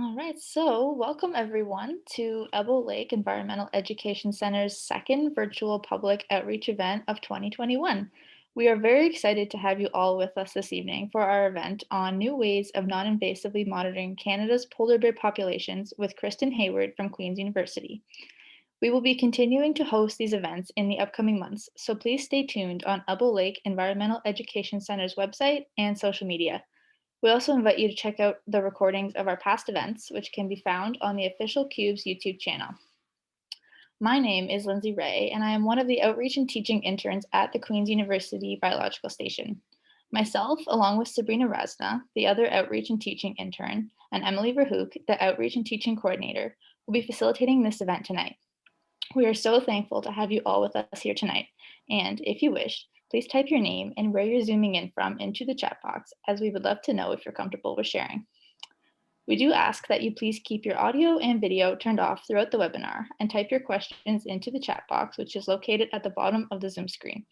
All right, so welcome everyone to Elbow Lake Environmental Education Center's second virtual public outreach event of 2021. We are very excited to have you all with us this evening for our event on new ways of non-invasively monitoring Canada's polar bear populations with Kristen Hayward from Queen's University. We will be continuing to host these events in the upcoming months, so please stay tuned on Elbow Lake Environmental Education Center's website and social media. We also invite you to check out the recordings of our past events, which can be found on the official QUBS YouTube channel. My name is Lindsay Ray, and I am one of the outreach and teaching interns at the Queen's University Biological Station. Myself, along with Sabrina Razna, the other outreach and teaching intern, and Emily Verhoek, the outreach and teaching coordinator, will be facilitating this event tonight. We are so thankful to have you all with us here tonight, and if you wish, please type your name and where you're zooming in from into the chat box, as we would love to know if you're comfortable with sharing. We do ask that you please keep your audio and video turned off throughout the webinar and type your questions into the chat box, which is located at the bottom of the Zoom screen.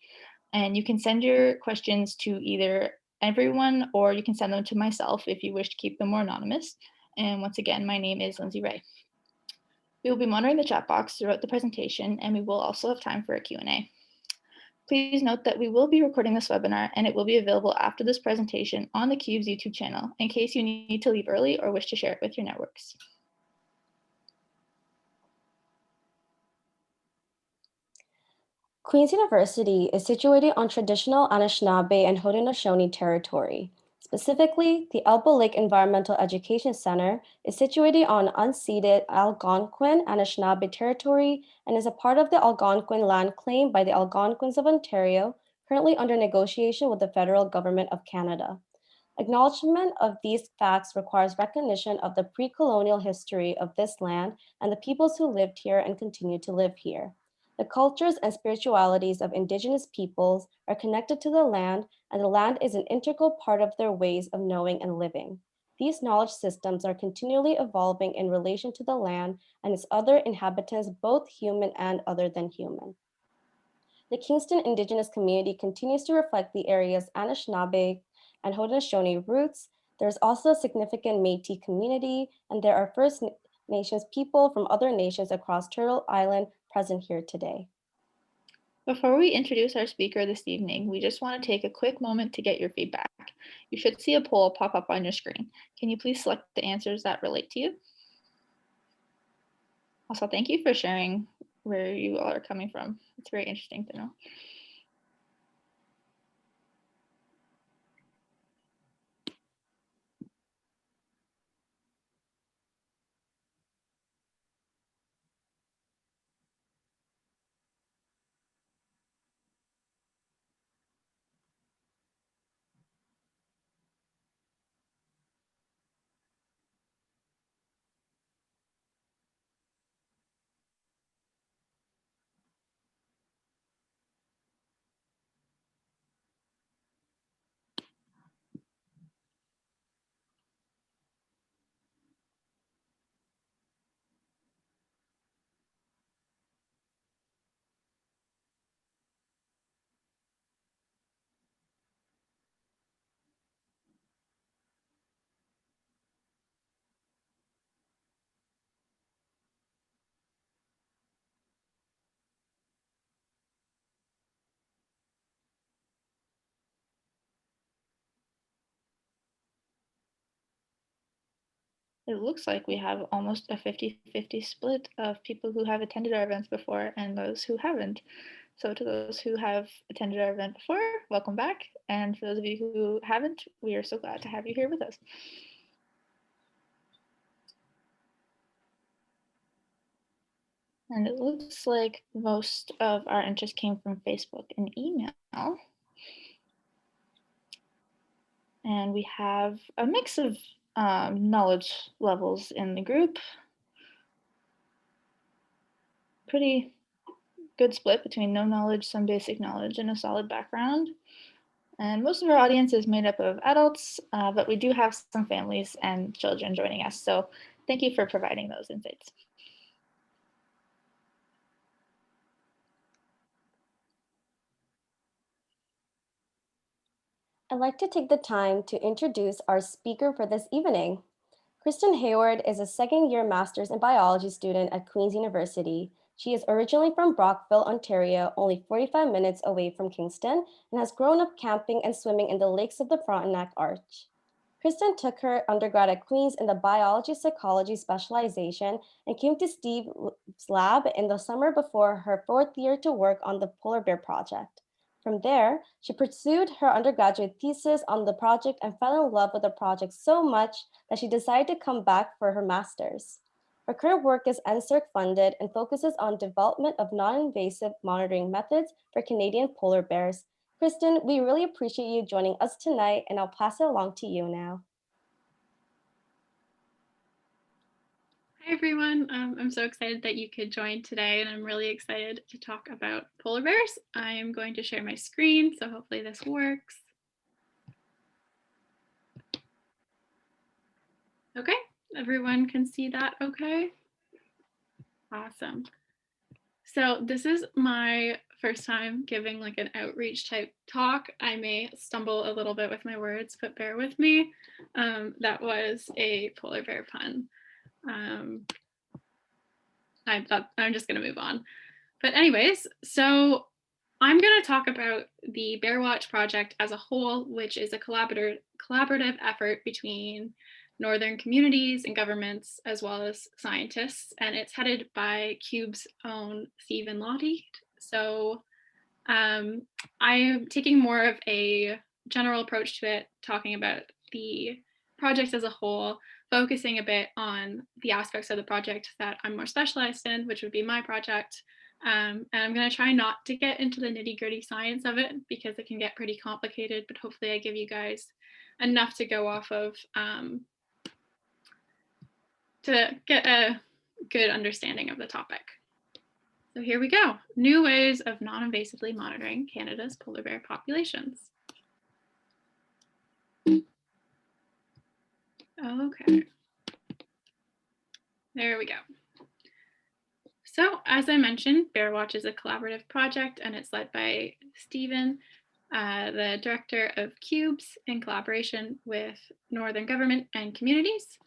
And you can send your questions to either everyone or you can send them to myself if you wish to keep them more anonymous. And once again, my name is Lindsay Ray. We will be monitoring the chat box throughout the presentation, and we will also have time for a Q&A. Please note that we will be recording this webinar and it will be available after this presentation on the QUBS YouTube channel in case you need to leave early or wish to share it with your networks. Queen's University is situated on traditional Anishinaabe and Haudenosaunee territory. Specifically, the Elbow Lake Environmental Education Center is situated on unceded Algonquin Anishinaabe territory and is a part of the Algonquin land claimed by the Algonquins of Ontario, currently under negotiation with the federal government of Canada. Acknowledgement of these facts requires recognition of the pre-colonial history of this land and the peoples who lived here and continue to live here. The cultures and spiritualities of Indigenous peoples are connected to the land, and the land is an integral part of their ways of knowing and living. These knowledge systems are continually evolving in relation to the land and its other inhabitants, both human and other than human. The Kingston Indigenous community continues to reflect the area's Anishinaabe and Haudenosaunee roots. There's also a significant Métis community, and there are First Nations people from other nations across Turtle Island present here today. Before we introduce our speaker this evening, we just want to take a quick moment to get your feedback. You should see a poll pop up on your screen. Can you please select the answers that relate to you? Also, thank you for sharing where you all are coming from. It's very interesting to know. It looks like we have almost a 50-50 split of people who have attended our events before and those who haven't. So to those who have attended our event before, welcome back. And for those of you who haven't, we are so glad to have you here with us. And it looks like most of our interest came from Facebook and email. And we have a mix of knowledge levels in the group. Pretty good split between no knowledge, some basic knowledge, and a solid background. And most of our audience is made up of adults, but we do have some families and children joining us. So thank you for providing those insights. I'd like to take the time to introduce our speaker for this evening. Kristen Hayward is a second-year master's in biology student at Queen's University. She is originally from Brockville, Ontario, only 45 minutes away from Kingston, and has grown up camping and swimming in the lakes of the Frontenac Arch. Kristen took her undergrad at Queen's in the biology psychology specialization and came to Steve's lab in the summer before her fourth year to work on the polar bear project. From there, she pursued her undergraduate thesis on the project and fell in love with the project so much that she decided to come back for her master's. Her current work is NSERC funded and focuses on development of non-invasive monitoring methods for Canadian polar bears. Kristen, we really appreciate you joining us tonight, and I'll pass it along to you now. Hi everyone, I'm so excited that you could join today, and I'm really excited to talk about polar bears. I'm going to share my screen, so hopefully this works. Okay, everyone can see that okay? Awesome. So this is my first time giving like an outreach type talk. I may stumble a little bit with my words, but bear with me. That was a polar bear pun. I'm just gonna move on. But anyways, so I'm going to talk about the BEARWATCH project as a whole, which is a collaborative effort between Northern communities and governments, as well as scientists, and it's headed by QUBS' own Stephen Lougheed. So I am taking more of a general approach to it, talking about the project as a whole, focusing a bit on the aspects of the project that I'm more specialized in, which would be my project. And I'm going to try not to get into the nitty-gritty science of it because it can get pretty complicated, but hopefully I give you guys enough to go off of to get a good understanding of the topic. So here we go. New ways of non-invasively monitoring Canada's polar bear populations. Okay. There we go. So as I mentioned, BEARWATCH is a collaborative project, and it's led by Stephen, the director of QUBS, in collaboration with Northern government and communities.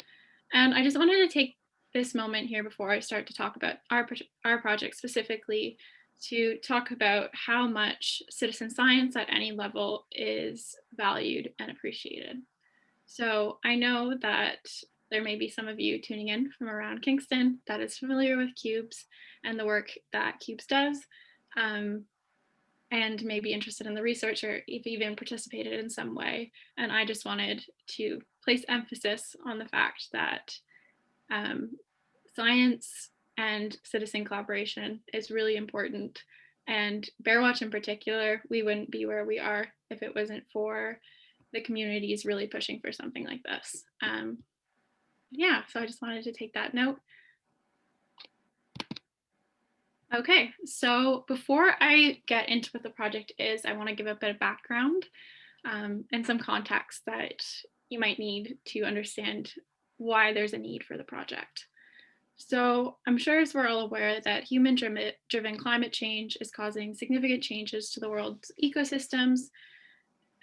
And I just wanted to take this moment here before I start to talk about our project specifically to talk about how much citizen science at any level is valued and appreciated. So I know that there may be some of you tuning in from around Kingston that is familiar with QUBS and the work that QUBS does, and may be interested in the research or if even participated in some way. And I just wanted to place emphasis on the fact that science and citizen collaboration is really important. And BEARWATCH in particular, we wouldn't be where we are if it wasn't for the communities really pushing for something like this. Yeah, so I just wanted to take that note. Okay, so before I get into what the project is, I want to give a bit of background and some context that you might need to understand why there's a need for the project. So I'm sure as we're all aware that human-driven climate change is causing significant changes to the world's ecosystems.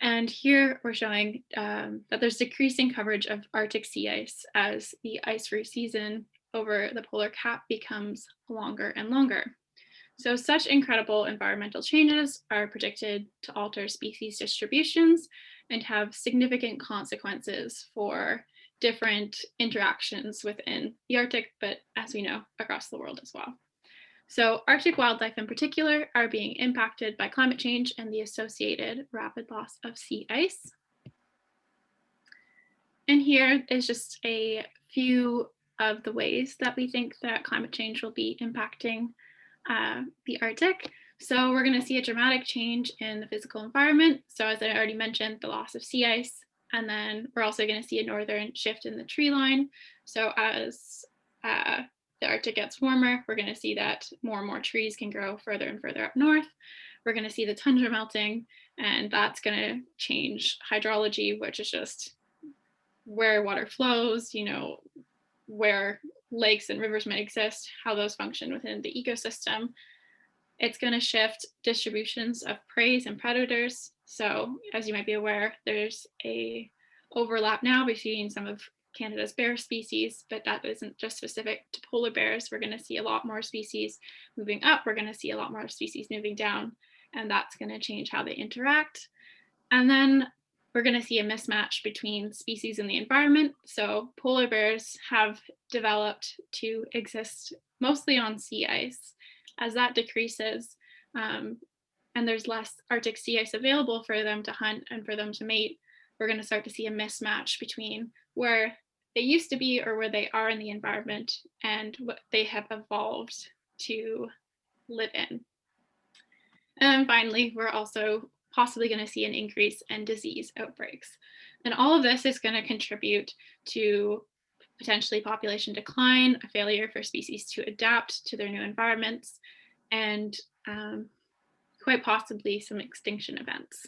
And here we're showing that there's decreasing coverage of Arctic sea ice as the ice-free season over the polar cap becomes longer and longer. So such incredible environmental changes are predicted to alter species distributions and have significant consequences for different interactions within the Arctic, but as we know, across the world as well. So Arctic wildlife in particular are being impacted by climate change and the associated rapid loss of sea ice. And here is just a few of the ways that we think that climate change will be impacting the Arctic. So we're going to see a dramatic change in the physical environment. So as I already mentioned, the loss of sea ice, and then we're also going to see a northern shift in the tree line. So as the Arctic gets warmer, we're going to see that more and more trees can grow further and further up north. We're going to see the tundra melting, and that's going to change hydrology, which is just where water flows, you know, where lakes and rivers might exist, how those function within the ecosystem. It's going to shift distributions of prey and predators. So as you might be aware, there's a overlap now between some of Canada's bear species, but that isn't just specific to polar bears. We're going to see a lot more species moving up. We're going to see a lot more species moving down, and that's going to change how they interact. And then we're going to see a mismatch between species and the environment. So polar bears have developed to exist mostly on sea ice. As that decreases, and there's less Arctic sea ice available for them to hunt and for them to mate, we're going to start to see a mismatch between where they used to be or where they are in the environment and what they have evolved to live in. And finally, we're also possibly going to see an increase in disease outbreaks. And all of this is going to contribute to potentially population decline, a failure for species to adapt to their new environments, and quite possibly some extinction events.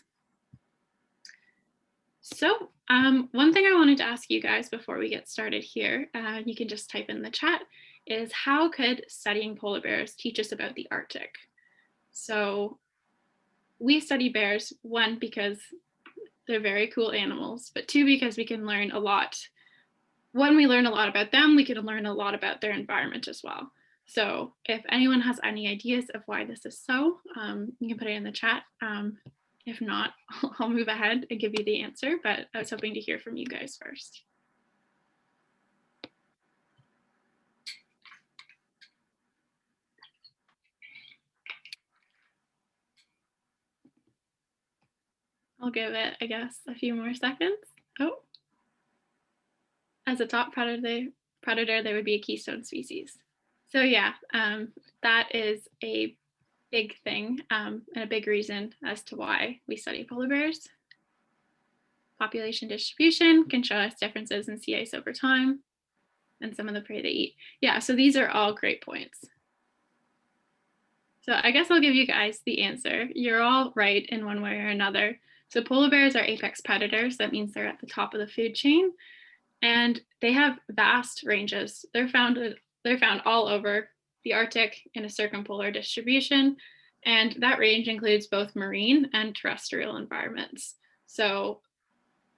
So one thing I wanted to ask you guys before we get started here, you can just type in the chat, is how could studying polar bears teach us about the Arctic? So we study bears, one, because they're very cool animals, but two, because we can learn a lot. When we learn a lot about them, we can learn a lot about their environment as well. So if anyone has any ideas of why this is so, you can put it in the chat. If not, I'll move ahead and give you the answer, but I was hoping to hear from you guys first. I'll give it, I guess, a few more seconds. Oh, as a top predator, they would be a keystone species. So yeah, that is a big thing and a big reason as to why we study polar bears. Population distribution can show us differences in sea ice over time and some of the prey they eat. Yeah, so these are all great points. So I guess I'll give you guys the answer. You're all right in one way or another. So polar bears are apex predators. That means they're at the top of the food chain, and they have vast ranges. They're found all over the Arctic in a circumpolar distribution, and that range includes both marine and terrestrial environments. So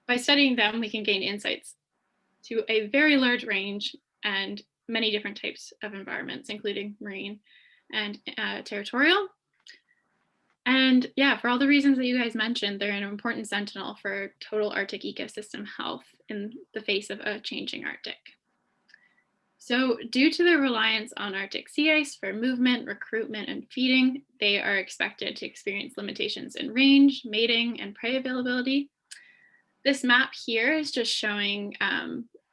by studying them, we can gain insights to a very large range and many different types of environments, including marine and territorial. And yeah, for all the reasons that you guys mentioned, they're an important sentinel for total Arctic ecosystem health in the face of a changing Arctic. So due to their reliance on Arctic sea ice for movement, recruitment, and feeding, they are expected to experience limitations in range, mating, and prey availability. This map here is just showing,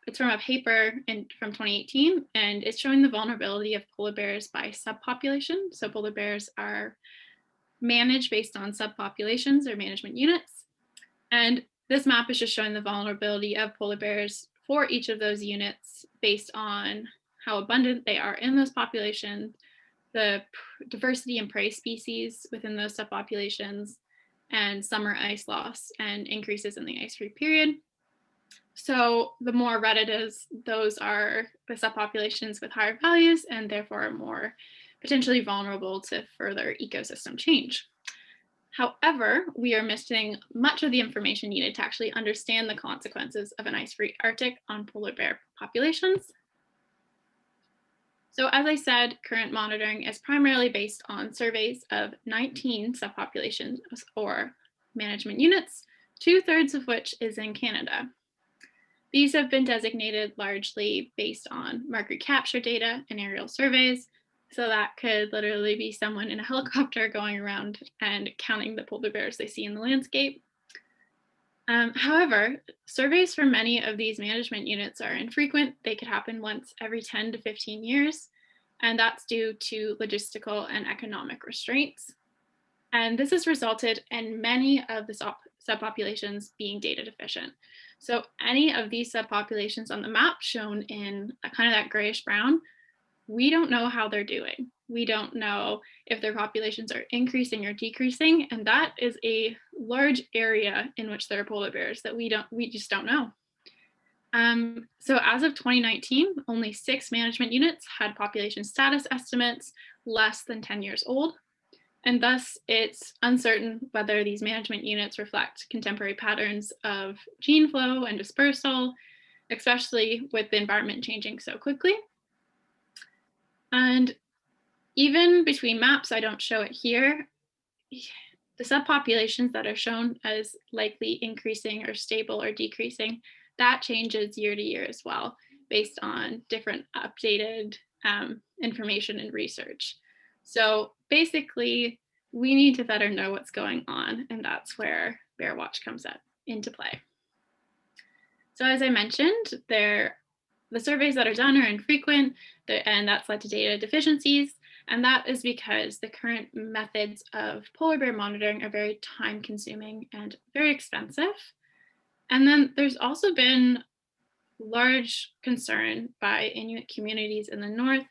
it's from a paper from 2018, and it's showing the vulnerability of polar bears by subpopulation. So polar bears are managed based on subpopulations or management units. And this map is just showing the vulnerability of polar bears for each of those units based on how abundant they are in those populations, the diversity in prey species within those subpopulations, and summer ice loss and increases in the ice-free period. So the more red it is, those are the subpopulations with higher values and therefore more potentially vulnerable to further ecosystem change. However, we are missing much of the information needed to actually understand the consequences of an ice-free Arctic on polar bear populations. So as I said, current monitoring is primarily based on surveys of 19 subpopulations or management units, 2/3 of which is in Canada. These have been designated largely based on mark recapture data and aerial surveys. So that could literally be someone in a helicopter going around and counting the polar bears they see in the landscape. However, surveys for many of these management units are infrequent. They could happen once every 10 to 15 years, and that's due to logistical and economic restraints. And this has resulted in many of the subpopulations being data deficient. So any of these subpopulations on the map shown in kind of that grayish brown, we don't know how they're doing. We don't know if their populations are increasing or decreasing, and that is a large area in which there are polar bears that we just don't know. So as of 2019, only 6 management units had population status estimates less than 10 years old, and thus it's uncertain whether these management units reflect contemporary patterns of gene flow and dispersal, especially with the environment changing so quickly. And even between maps, I don't show it here, the subpopulations that are shown as likely increasing or stable or decreasing, that changes year to year as well, based on different updated information and research. So basically, we need to better know what's going on, and that's where BEARWATCH comes into play. So as I mentioned, the surveys that are done are infrequent, and that's led to data deficiencies. And that is because the current methods of polar bear monitoring are very time consuming and very expensive. And then there's also been large concern by Inuit communities in the north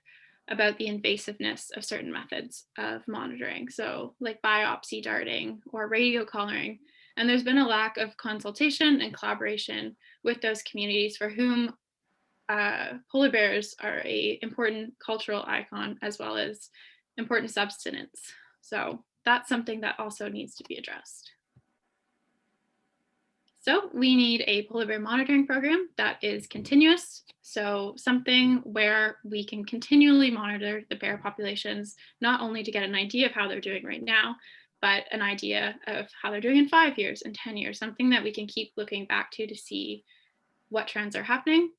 about the invasiveness of certain methods of monitoring. So like biopsy darting or radio collaring. And there's been a lack of consultation and collaboration with those communities for whom polar bears are an important cultural icon as well as important subsistence. So that's something that also needs to be addressed. So we need a polar bear monitoring program that is continuous. So something where we can continually monitor the bear populations, not only to get an idea of how they're doing right now, but an idea of how they're doing in 5 years and 10 years, something that we can keep looking back to see what trends are happening.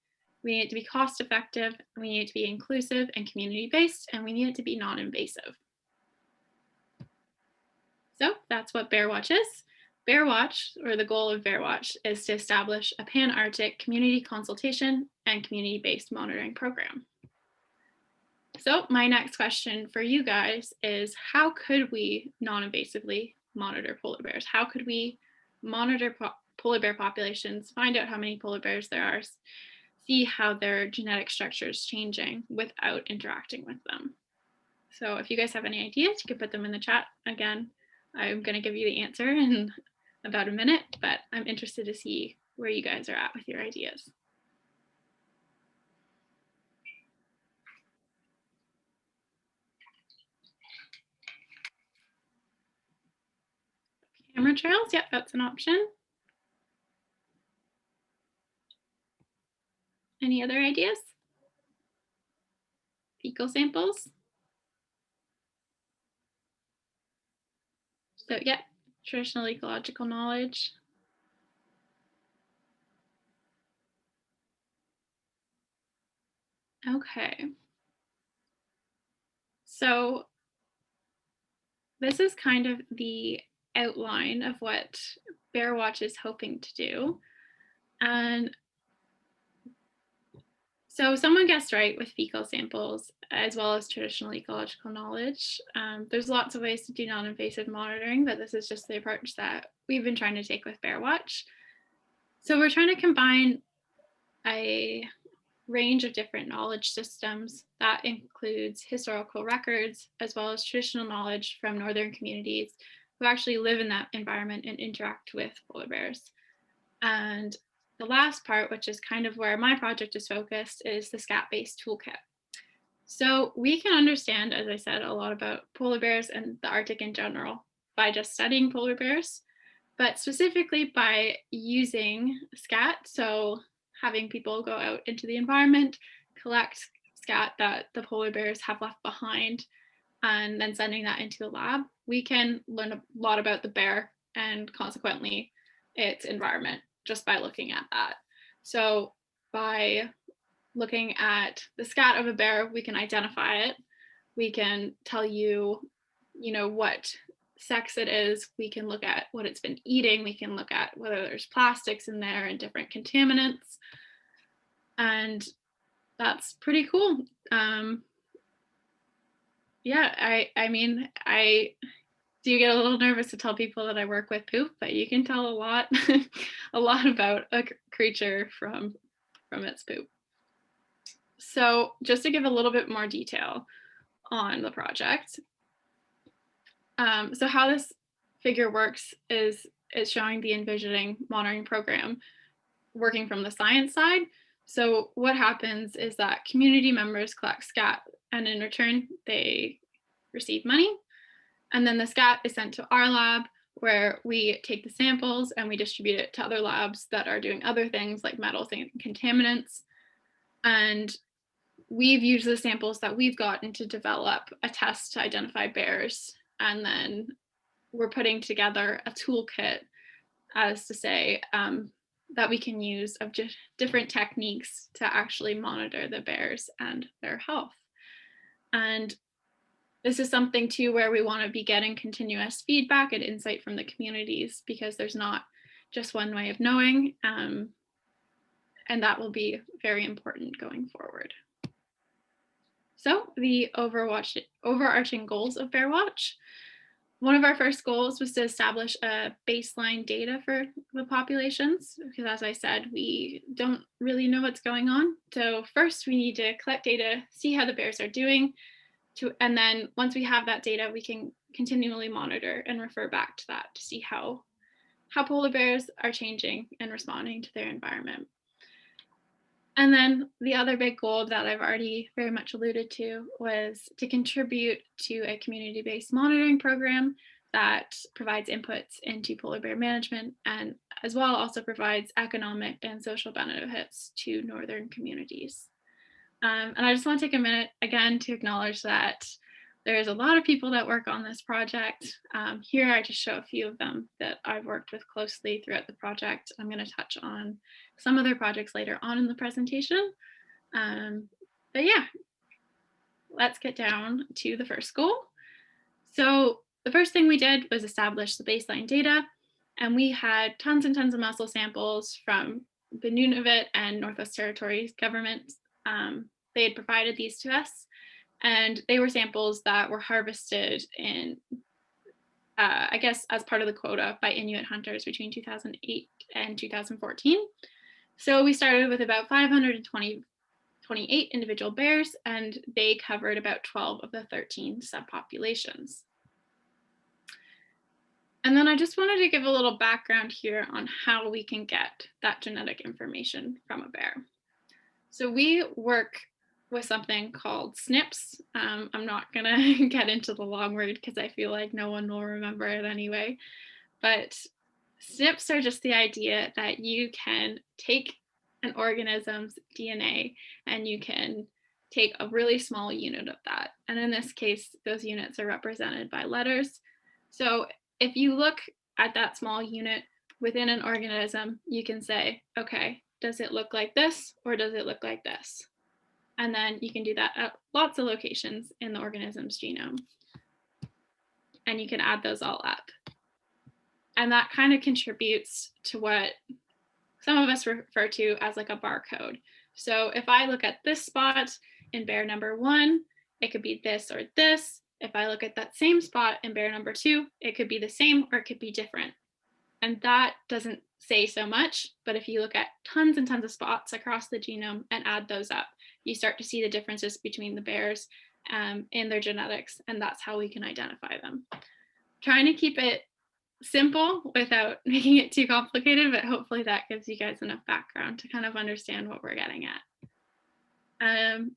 We need it to be cost effective, we need it to be inclusive and community based, and we need it to be non-invasive. So that's what BEARWATCH is. BEARWATCH, or the goal of BEARWATCH, is to establish a pan-Arctic community consultation and community-based monitoring program. So my next question for you guys is, how could we non-invasively monitor polar bears? How could we monitor polar bear populations, find out how many polar bears there are, see how their genetic structure is changing without interacting with them? So if you guys have any ideas, you can put them in the chat. Again, I'm going to give you the answer in about a minute, but I'm interested to see where you guys are at with your ideas. Camera trails, yep, that's an option. Any other ideas? Fecal samples? So yeah, traditional ecological knowledge. Okay. So this is kind of the outline of what BEARWATCH is hoping to do. And so someone guessed right with fecal samples as well as traditional ecological knowledge. There's lots of ways to do non-invasive monitoring, but this is just the approach that we've been trying to take with BEARWATCH. So we're trying to combine a range of different knowledge systems that includes historical records as well as traditional knowledge from northern communities who actually live in that environment and interact with polar bears. And the last part, which is kind of where my project is focused, is the scat-based toolkit. So we can understand, as I said, a lot about polar bears and the Arctic in general by just studying polar bears, but specifically by using scat. So having people go out into the environment, collect scat that the polar bears have left behind, and then sending that into the lab, we can learn a lot about the bear and consequently its environment just by looking at that. So by looking at the scat of a bear, we can identify it. We can tell you, what sex it is. We can look at what it's been eating. We can look at whether there's plastics in there and different contaminants. And that's pretty cool. Yeah, I mean, I do get a little nervous to tell people that I work with poop, but you can tell a lot, a lot about a creature from its poop. So just to give a little bit more detail on the project. So how this figure works is showing the envisioning monitoring program working from the science side. So what happens is that community members collect scat, and in return, they receive money. And then the scat is sent to our lab where we take the samples and we distribute it to other labs that are doing other things like metals and contaminants. And we've used the samples that we've gotten to develop a test to identify bears. And then we're putting together a toolkit as to say that we can use of just different techniques to actually monitor the bears and their health. And this is something too where we want to be getting continuous feedback and insight from the communities, because there's not just one way of knowing, and that will be very important going forward. So the overarching goals of BEARWATCH. One of our first goals was to establish a baseline data for the populations, because as I said, we don't really know what's going on. So first we need to collect data, see how the bears are doing, and then once we have that data, we can continually monitor and refer back to that to see how polar bears are changing and responding to their environment. And then the other big goal that I've already very much alluded to was to contribute to a community-based monitoring program that provides inputs into polar bear management, and as well also provides economic and social benefits to northern communities. And I just want to take a minute again to acknowledge that there's a lot of people that work on this project. Here I just show a few of them that I've worked with closely throughout the project. I'm going to touch on some of their projects later on in the presentation. But yeah, let's get down to the first goal. So the first thing we did was establish the baseline data, and we had tons and tons of mussel samples from the Nunavut and Northwest Territories governments. They had provided these to us, and they were samples that were harvested in, I guess, as part of the quota by Inuit hunters between 2008 and 2014. So we started with about 528 individual bears, and they covered about 12 of the 13 subpopulations. And then I just wanted to give a little background here on how we can get that genetic information from a bear. So we work with something called snips. I'm not gonna get into the long word because I feel like no one will remember it anyway. But snips are just the idea that you can take an organism's DNA and you can take a really small unit of that. And in this case, those units are represented by letters. So if you look at that small unit within an organism, you can say, okay, does it look like this or does it look like this? And then you can do that at lots of locations in the organism's genome. And you can add those all up. And that kind of contributes to what some of us refer to as like a barcode. So if I look at this spot in bear number 1, it could be this or this. If I look at that same spot in bear number 2, it could be the same or it could be different. And that doesn't say so much, but if you look at tons and tons of spots across the genome and add those up, you start to see the differences between the bears in their genetics, and that's how we can identify them. Trying to keep it simple without making it too complicated, but hopefully that gives you guys enough background to kind of understand what we're getting at. And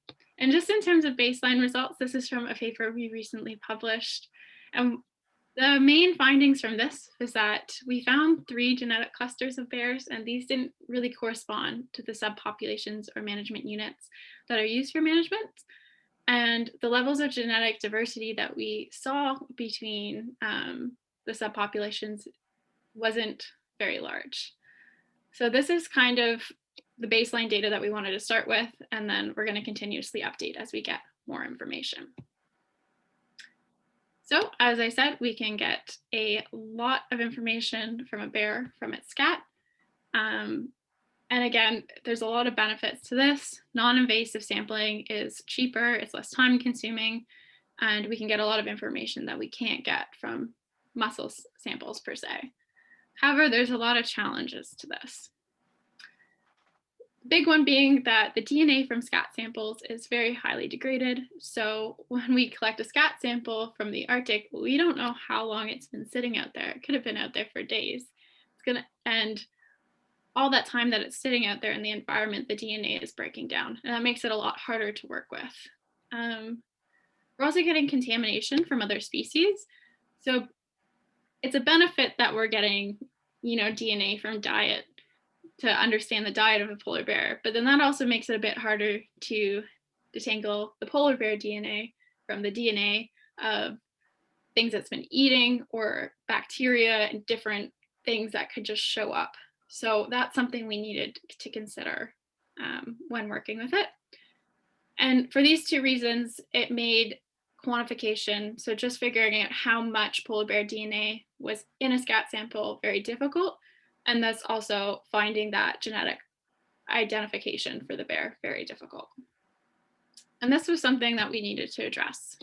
just in terms of baseline results, this is from a paper we recently published. And the main findings from this is that we found 3 genetic clusters of bears, and these didn't really correspond to the subpopulations or management units that are used for management. And the levels of genetic diversity that we saw between the subpopulations wasn't very large. So this is kind of the baseline data that we wanted to start with, and then we're going to continuously update as we get more information. So as I said, we can get a lot of information from a bear from its scat. And again, there's a lot of benefits to this. Non-invasive sampling is cheaper, it's less time consuming, and we can get a lot of information that we can't get from mussel samples per se. However, there's a lot of challenges to this. Big one being that the DNA from scat samples is very highly degraded. So when we collect a scat sample from the Arctic, we don't know how long it's been sitting out there. It could have been out there for days. And all that time that it's sitting out there in the environment, the DNA is breaking down, and that makes it a lot harder to work with. We're also getting contamination from other species. So it's a benefit that we're getting, DNA from diet to understand the diet of a polar bear, but then that also makes it a bit harder to detangle the polar bear DNA from the DNA of things it's been eating or bacteria and different things that could just show up. So that's something we needed to consider when working with it. And for these two reasons, it made quantification, so just figuring out how much polar bear DNA was in a scat sample, very difficult. And thus also finding that genetic identification for the bear, very difficult. And this was something that we needed to address.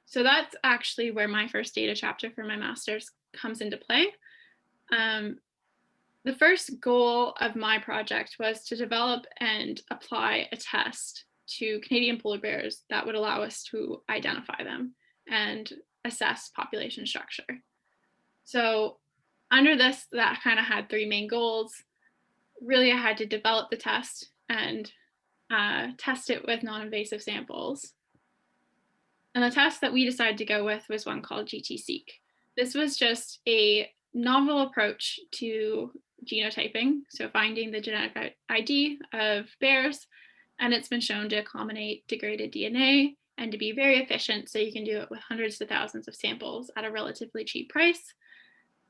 So that's actually where my first data chapter for my master's comes into play. The first goal of my project was to develop and apply a test to Canadian polar bears that would allow us to identify them and assess population structure. So under this, that kind of had three main goals. Really, I had to develop the test and test it with non-invasive samples. And the test that we decided to go with was one called GT-seq. This was just a novel approach to genotyping, so finding the genetic ID of bears, and it's been shown to accommodate degraded DNA and to be very efficient, so you can do it with hundreds to thousands of samples at a relatively cheap price.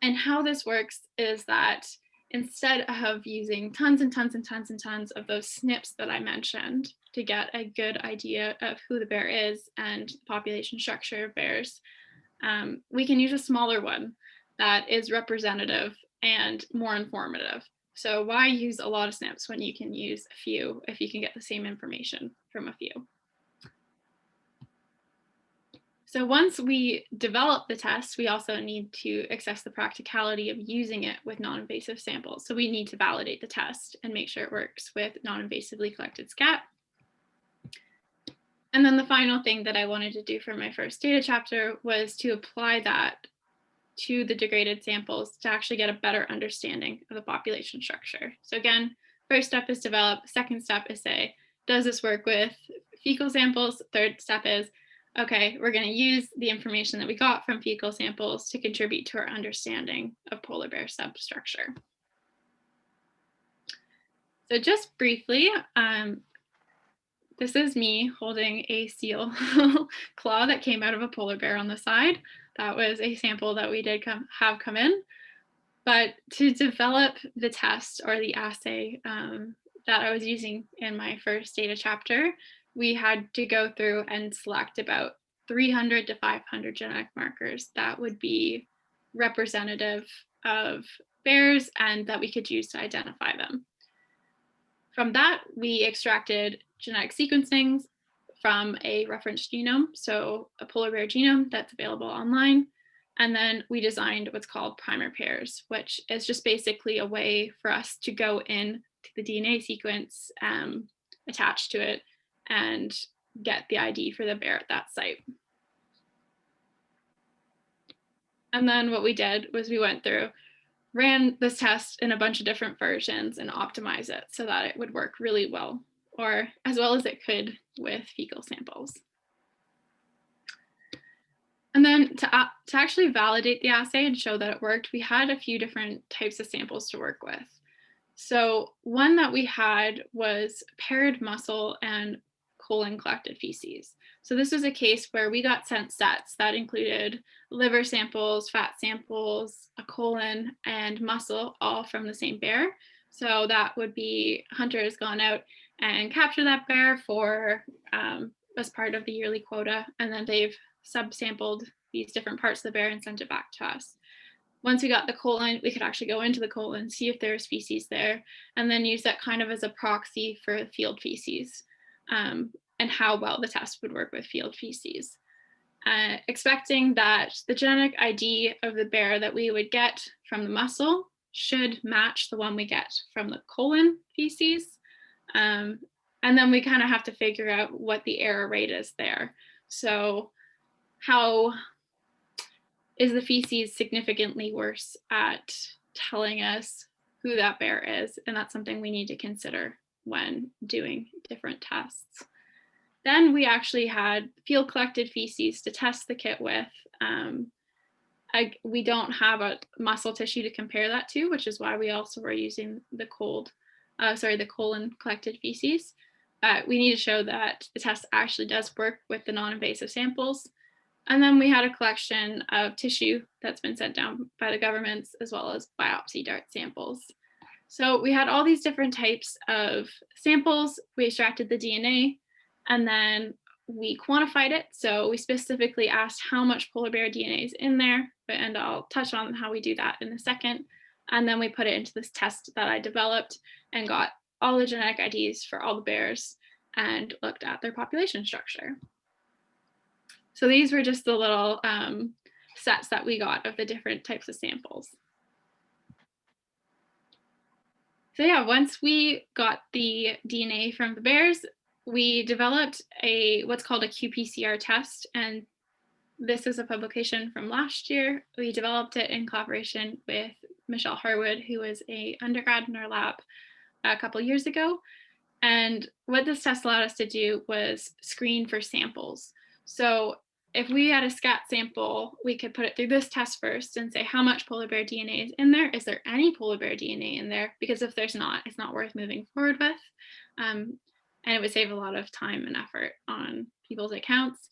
And how this works is that instead of using tons and tons and tons and tons of those snips that I mentioned to get a good idea of who the bear is and the population structure of bears, we can use a smaller one that is representative and more informative. So why use a lot of snips when you can use a few if you can get the same information from a few? So once we develop the test, we also need to assess the practicality of using it with non-invasive samples. So we need to validate the test and make sure it works with non-invasively collected scat. And then the final thing that I wanted to do for my first data chapter was to apply that to the degraded samples to actually get a better understanding of the population structure. So again, first step is develop. Second step is say, does this work with fecal samples? Third step is, okay, we're going to use the information that we got from fecal samples to contribute to our understanding of polar bear substructure. So just briefly, this is me holding a seal claw that came out of a polar bear on the side. That was a sample that we did have come in. But to develop the test or the assay that I was using in my first data chapter, we had to go through and select about 300 to 500 genetic markers that would be representative of bears and that we could use to identify them. From that, we extracted genetic sequencings from a reference genome, so a polar bear genome that's available online. And then we designed what's called primer pairs, which is just basically a way for us to go in to the DNA sequence attached to it and get the ID for the bear at that site. And then what we did was we went through, ran this test in a bunch of different versions and optimize it so that it would work really well, or as well as it could with fecal samples. And then to actually validate the assay and show that it worked, we had a few different types of samples to work with. So one that we had was paired muscle and colon collected feces. So this was a case where we got sent sets that included liver samples, fat samples, a colon, and muscle, all from the same bear. So that would be hunters gone out and capture that bear for as part of the yearly quota, and then they've subsampled these different parts of the bear and sent it back to us. Once we got the colon, we could actually go into the colon, see if there's feces there, and then use that kind of as a proxy for field feces and how well the test would work with field feces. Expecting that the genetic ID of the bear that we would get from the muscle should match the one we get from the colon feces. And then we kind of have to figure out what the error rate is there. So how is the feces significantly worse at telling us who that bear is? And that's something we need to consider when doing different tests. Then we actually had field collected feces to test the kit with. we don't have a muscle tissue to compare that to, which is why we also were using the colon collected feces. We need to show that the test actually does work with the non-invasive samples. And then we had a collection of tissue that's been sent down by the governments, as well as biopsy dart samples. So we had all these different types of samples. We extracted the DNA, and then we quantified it. So we specifically asked how much polar bear DNA is in there, and I'll touch on how we do that in a second. And then we put it into this test that I developed and got all the genetic IDs for all the bears and looked at their population structure. So these were just the little sets that we got of the different types of samples. So yeah, once we got the DNA from the bears, we developed what's called a QPCR test. And this is a publication from last year. We developed it in collaboration with Michelle Harwood, who was an undergrad in our lab a couple years ago. And what this test allowed us to do was screen for samples. So if we had a scat sample, we could put it through this test first and say how much polar bear DNA is in there. Is there any polar bear DNA in there? Because if there's not, it's not worth moving forward with. And it would save a lot of time and effort on people's accounts.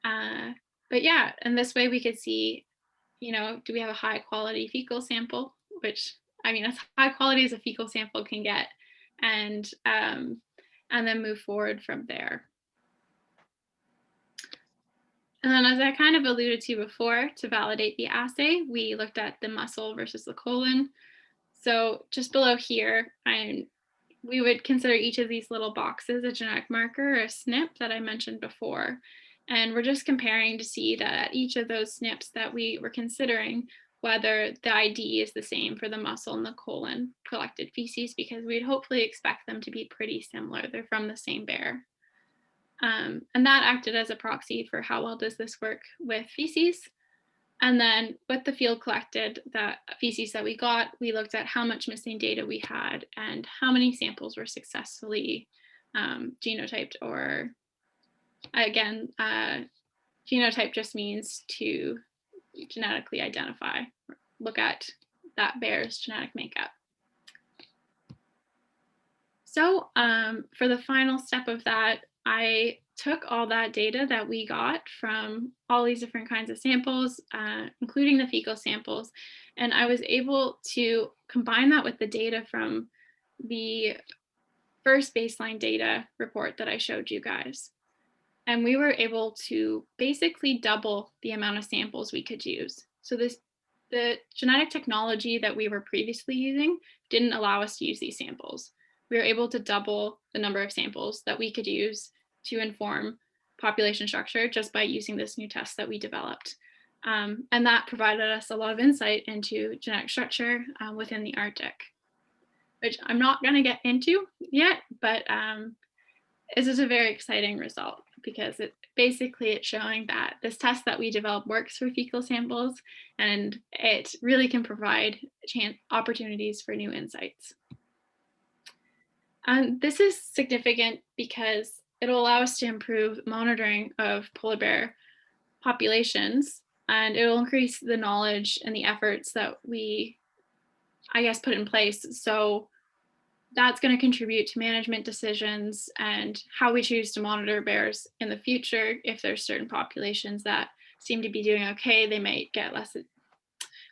But yeah, and this way we could see, do we have a high quality fecal sample, which, I mean, as high quality as a fecal sample can get, and then move forward from there. And then, as I kind of alluded to before, to validate the assay, we looked at the muscle versus the colon. So just below here, we would consider each of these little boxes a genetic marker or a SNP that I mentioned before. And we're just comparing to see that at each of those SNPs that we were considering, whether the ID is the same for the muscle and the colon collected feces, because we'd hopefully expect them to be pretty similar. They're from the same bear. And that acted as a proxy for how well does this work with feces. And then with the field collected, that feces that we got, we looked at how much missing data we had and how many samples were successfully genotyped, or again, genotype just means to genetically identify, look at that bear's genetic makeup. So for the final step of that, I took all that data that we got from all these different kinds of samples, including the fecal samples, and I was able to combine that with the data from the first baseline data report that I showed you guys. And we were able to basically double the amount of samples we could use. So the genetic technology that we were previously using didn't allow us to use these samples. We were able to double the number of samples that we could use to inform population structure just by using this new test that we developed. And that provided us a lot of insight into genetic structure within the Arctic, which I'm not going to get into yet, but this is a very exciting result because it's showing that this test that we developed works for fecal samples, and it really can provide opportunities for new insights. And this is significant because it'll allow us to improve monitoring of polar bear populations, and it'll increase the knowledge and the efforts that we, put in place. So that's going to contribute to management decisions and how we choose to monitor bears in the future. If there's certain populations that seem to be doing okay, they might get less.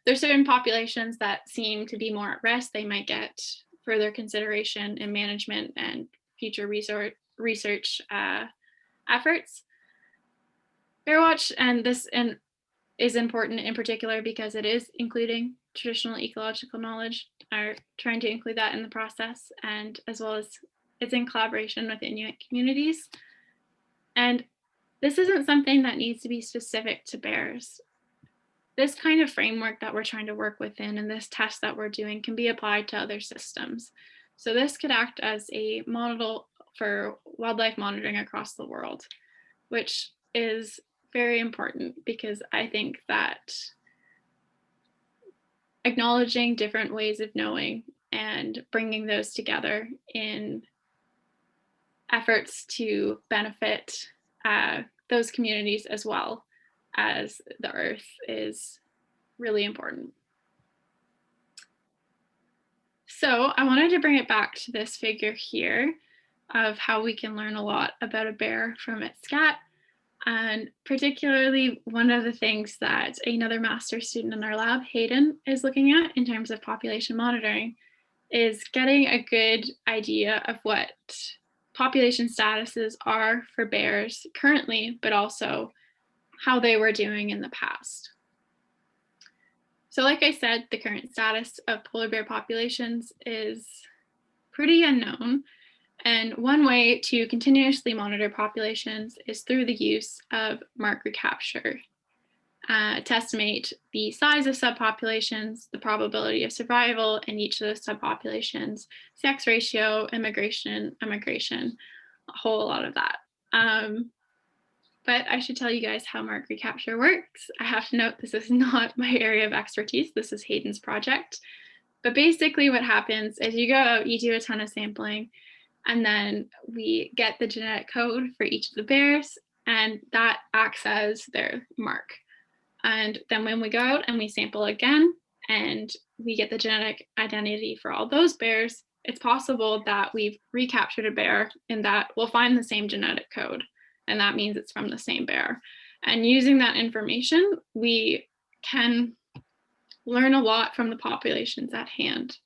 There's certain populations that seem to be more at risk, they might get further consideration in management and future research efforts. BEARWATCH, and this is important in particular because it is including traditional ecological knowledge, are trying to include that in the process, and as well as it's in collaboration with Inuit communities. And this isn't something that needs to be specific to bears. This kind of framework that we're trying to work within and this test that we're doing can be applied to other systems. So this could act as a model for wildlife monitoring across the world, which is very important because I think that acknowledging different ways of knowing and bringing those together in efforts to benefit those communities as well as the Earth is really important. So I wanted to bring it back to this figure here of how we can learn a lot about a bear from its scat. And particularly one of the things that another master's student in our lab, Hayden, is looking at in terms of population monitoring is getting a good idea of what population statuses are for bears currently, but also how they were doing in the past. So like I said, the current status of polar bear populations is pretty unknown. And one way to continuously monitor populations is through the use of mark recapture to estimate the size of subpopulations, the probability of survival in each of those subpopulations, sex ratio, immigration, emigration, a whole lot of that. But I should tell you guys how mark recapture works. I have to note this is not my area of expertise. This is Hayden's project. But basically what happens is you go out, you do a ton of sampling, and then we get the genetic code for each of the bears, and that acts as their mark. And then when we go out and we sample again, and we get the genetic identity for all those bears, it's possible that we've recaptured a bear and that we'll find the same genetic code. And that means it's from the same bear. And using that information, we can learn a lot from the populations at hand.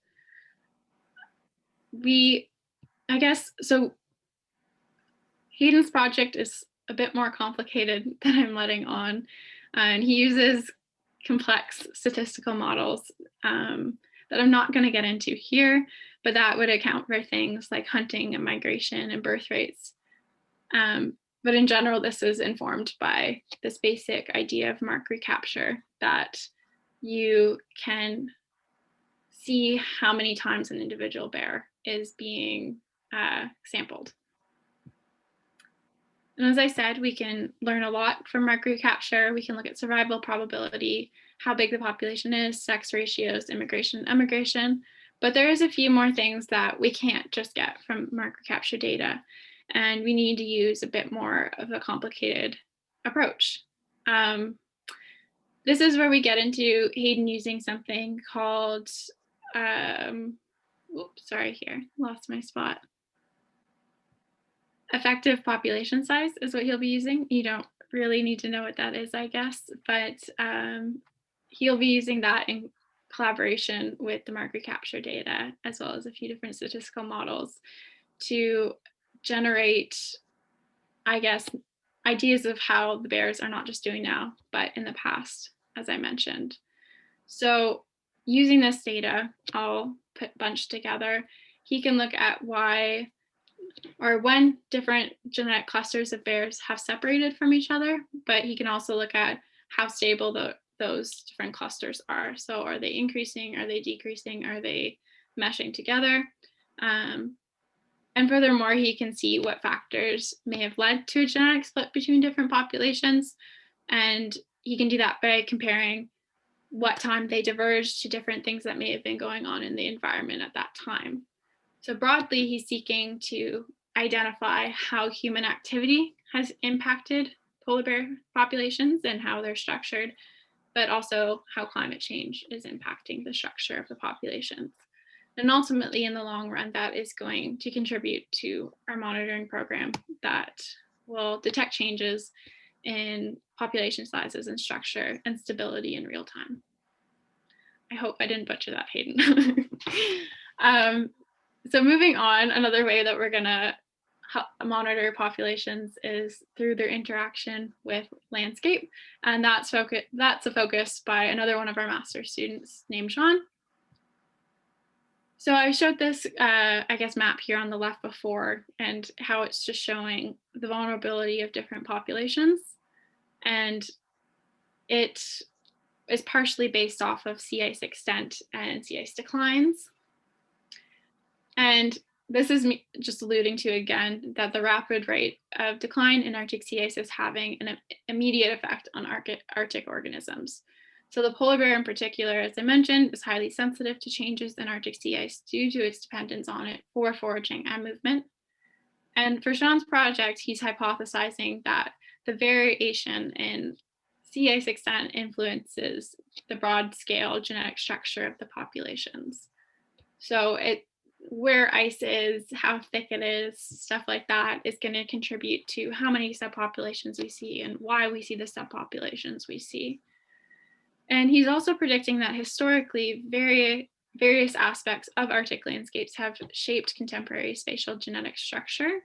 So Hayden's project is a bit more complicated than I'm letting on. And he uses complex statistical models that I'm not going to get into here, but that would account for things like hunting and migration and birth rates. But in general, this is informed by this basic idea of mark recapture, that you can see how many times an individual bear is being sampled. And as I said, we can learn a lot from mark recapture. We can look at survival probability, how big the population is, sex ratios, immigration, emigration. But there is a few more things that we can't just get from mark recapture data. And we need to use a bit more of a complicated approach. This is where we get into Hayden using something called, lost my spot. Effective population size is what he'll be using. You don't really need to know what that is, I guess, but he'll be using that in collaboration with the mark recapture data, as well as a few different statistical models to generate, I guess, ideas of how the bears are not just doing now, but in the past, as I mentioned. So using this data, I'll put bunched together, he can look at why or when different genetic clusters of bears have separated from each other, but he can also look at how stable those different clusters are. So are they increasing? Are they decreasing? Are they meshing together? And furthermore, he can see what factors may have led to a genetic split between different populations. And he can do that by comparing what time they diverged to different things that may have been going on in the environment at that time. So broadly, he's seeking to identify how human activity has impacted polar bear populations and how they're structured, but also how climate change is impacting the structure of the populations. And ultimately, in the long run, that is going to contribute to our monitoring program that will detect changes in population sizes and structure and stability in real time. I hope I didn't butcher that, Hayden. So moving on, another way that we're going to monitor populations is through their interaction with landscape. And that's a focus by another one of our master's students named Sean. So I showed this, map here on the left before, and how it's just showing the vulnerability of different populations. And it is partially based off of sea ice extent and sea ice declines. And this is me just alluding to, again, that the rapid rate of decline in Arctic sea ice is having an immediate effect on Arctic organisms. So the polar bear in particular, as I mentioned, is highly sensitive to changes in Arctic sea ice due to its dependence on it for foraging and movement. And for Sean's project, he's hypothesizing that the variation in sea ice extent influences the broad scale genetic structure of the populations. So where ice is, how thick it is, stuff like that is going to contribute to how many subpopulations we see and why we see the subpopulations we see. And he's also predicting that historically, various aspects of Arctic landscapes have shaped contemporary spatial genetic structure.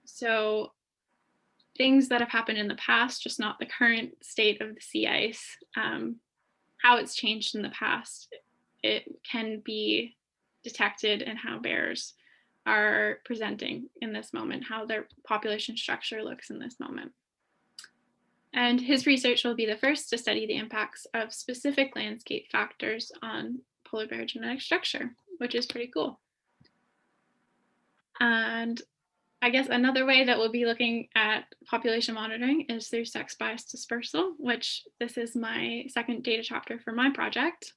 So things that have happened in the past, just not the current state of the sea ice, how it's changed in the past, it can be detected in how bears are presenting in this moment, how their population structure looks in this moment. And his research will be the first to study the impacts of specific landscape factors on polar bear genetic structure, which is pretty cool. And I guess another way that we'll be looking at population monitoring is through sex bias dispersal, which this is my second data chapter for my project.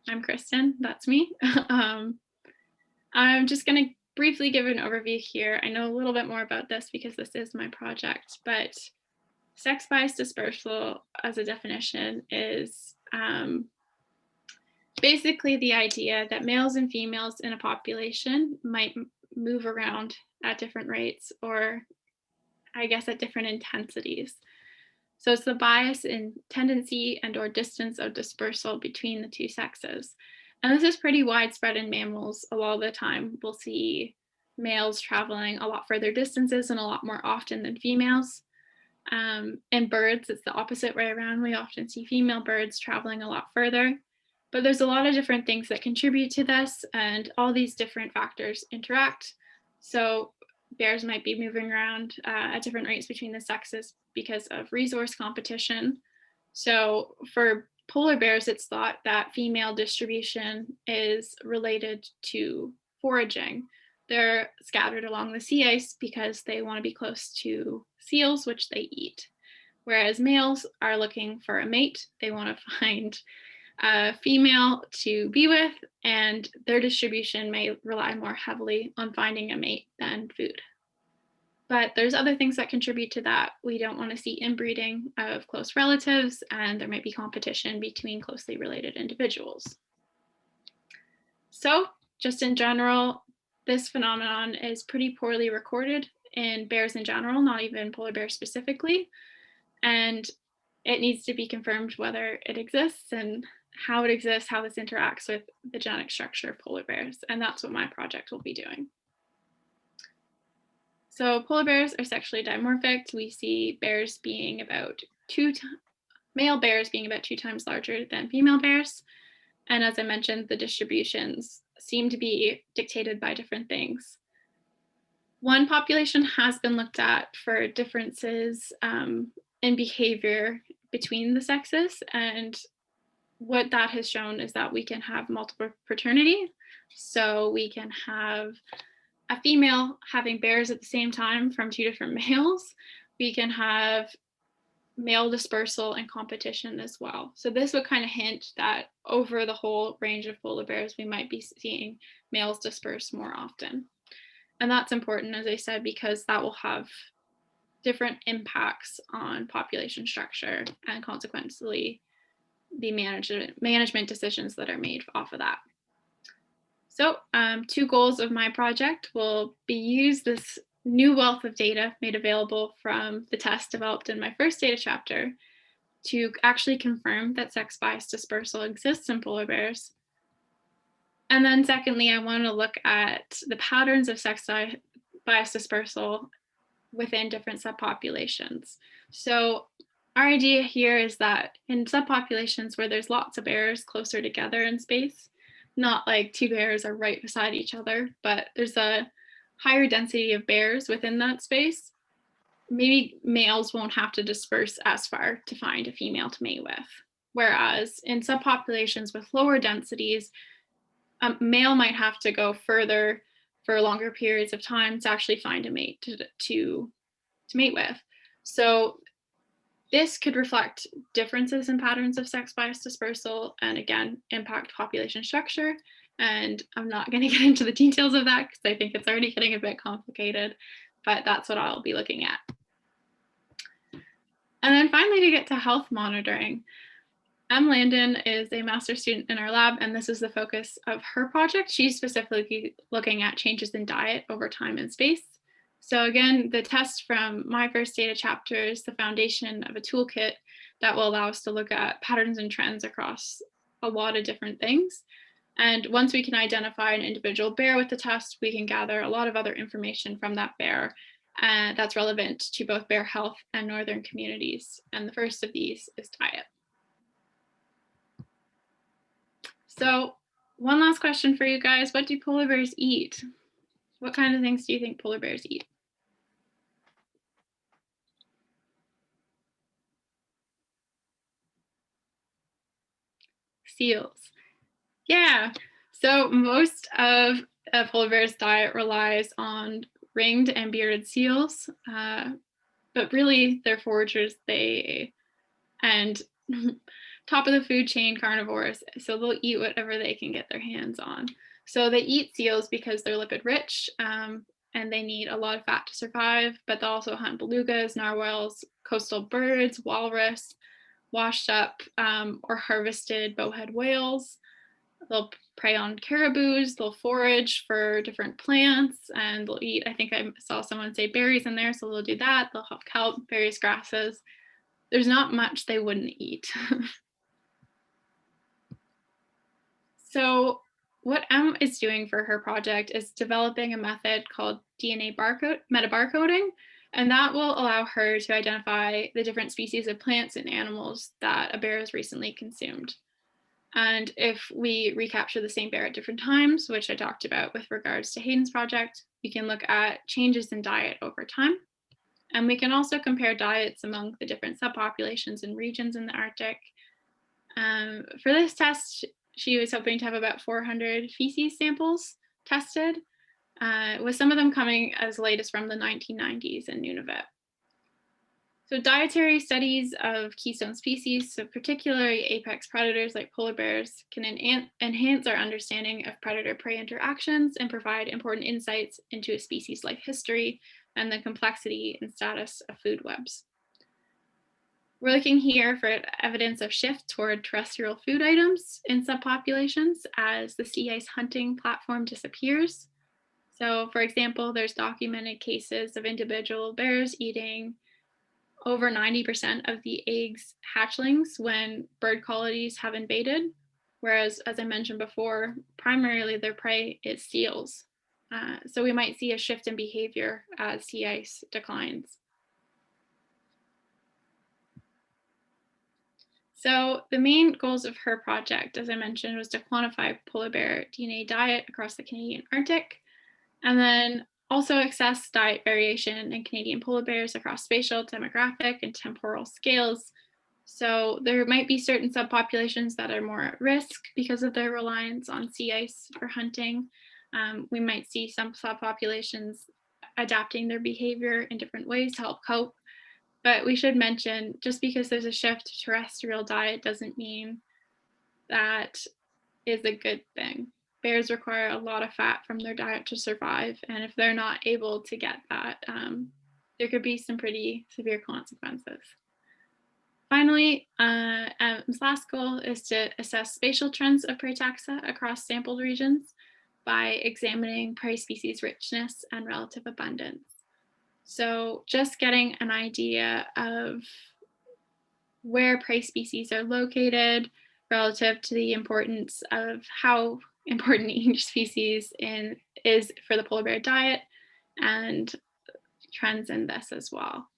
I'm Kristen, that's me. I'm just going to briefly give an overview here. I know a little bit more about this because this is my project, but sex bias dispersal as a definition is basically the idea that males and females in a population might move around at different rates, or I guess at different intensities. So it's the bias in tendency and or distance of dispersal between the two sexes. And this is pretty widespread in mammals. A lot of the time we'll see males traveling a lot further distances and a lot more often than females. In birds, it's the opposite way around. We often see female birds traveling a lot further. But there's a lot of different things that contribute to this, and all these different factors interact. So bears might be moving around at different rates between the sexes because of resource competition. So for polar bears, it's thought that female distribution is related to foraging. They're scattered along the sea ice because they want to be close to seals, which they eat. Whereas males are looking for a mate. They want to find a female to be with, and their distribution may rely more heavily on finding a mate than food. But there's other things that contribute to that. We don't want to see inbreeding of close relatives, and there might be competition between closely related individuals. So just in general, this phenomenon is pretty poorly recorded in bears in general, not even polar bears specifically. And it needs to be confirmed whether it exists and how it exists, how this interacts with the genetic structure of polar bears. And that's what my project will be doing. So polar bears are sexually dimorphic. We see bears being about male bears being about 2 times larger than female bears. And as I mentioned, the distributions seem to be dictated by different things. One population has been looked at for differences in behavior between the sexes, and what that has shown is that we can have multiple paternity. So we can have a female having bears at the same time from 2 different males. We can have male dispersal and competition as well. So this would kind of hint that over the whole range of polar bears, we might be seeing males disperse more often. And that's important, as I said, because that will have different impacts on population structure and consequently the management decisions that are made off of that. So 2 goals of my project will be use this new wealth of data made available from the test developed in my first data chapter to actually confirm that sex bias dispersal exists in polar bears. And then secondly, I want to look at the patterns of sex bias dispersal within different subpopulations. So our idea here is that in subpopulations where there's lots of bears closer together in space, not like 2 bears are right beside each other, but there's a higher density of bears within that space, maybe males won't have to disperse as far to find a female to mate with. Whereas in subpopulations with lower densities, a male might have to go further for longer periods of time to actually find a mate to mate with. So this could reflect differences in patterns of sex bias dispersal and again, impact population structure. And I'm not going to get into the details of that because I think it's already getting a bit complicated, but that's what I'll be looking at. And then finally, to get to health monitoring, M. Landon is a master's student in our lab, and this is the focus of her project. She's specifically looking at changes in diet over time and space. So again, the test from my first data chapter is the foundation of a toolkit that will allow us to look at patterns and trends across a lot of different things. And once we can identify an individual bear with the test, we can gather a lot of other information from that bear that's relevant to both bear health and northern communities. And the first of these is diet. So one last question for you guys. What do polar bears eat? What kind of things do you think polar bears eat? Seals. Yeah. So most of a polar bear's diet relies on ringed and bearded seals, but really they're foragers. And top of the food chain carnivores, so they'll eat whatever they can get their hands on. So they eat seals because they're lipid rich, and they need a lot of fat to survive, but they'll also hunt belugas, narwhals, coastal birds, walrus, washed up or harvested bowhead whales. They'll prey on caribous, they'll forage for different plants, and they'll eat, I think I saw someone say berries in there, so they'll do that. They'll have kelp, various grasses. There's not much they wouldn't eat. So what Em is doing for her project is developing a method called DNA barcode, metabarcoding, and that will allow her to identify the different species of plants and animals that a bear has recently consumed. And if we recapture the same bear at different times, which I talked about with regards to Hayden's project, we can look at changes in diet over time. And we can also compare diets among the different subpopulations and regions in the Arctic. For this test, she was hoping to have about 400 feces samples tested, with some of them coming as late as from the 1990s in Nunavut. So dietary studies of keystone species, so particularly apex predators like polar bears, can enhance our understanding of predator-prey interactions and provide important insights into a species' life history and the complexity and status of food webs. We're looking here for evidence of shift toward terrestrial food items in subpopulations as the sea ice hunting platform disappears. So for example, there's documented cases of individual bears eating over 90% of the eggs hatchlings when bird colonies have invaded, whereas, as I mentioned before, primarily their prey is seals. So we might see a shift in behavior as sea ice declines. So the main goals of her project, as I mentioned, was to quantify polar bear DNA diet across the Canadian Arctic, and then also assess diet variation in Canadian polar bears across spatial, demographic, and temporal scales. So there might be certain subpopulations that are more at risk because of their reliance on sea ice for hunting. We might see some subpopulations adapting their behavior in different ways to help cope. But we should mention, just because there's a shift to terrestrial diet doesn't mean that is a good thing. Bears require a lot of fat from their diet to survive, and if they're not able to get that, there could be some pretty severe consequences. Finally, M's last goal is to assess spatial trends of prey taxa across sampled regions by examining prey species richness and relative abundance. So just getting an idea of where prey species are located relative to the importance of how important each species is for the polar bear diet, and trends in this as well.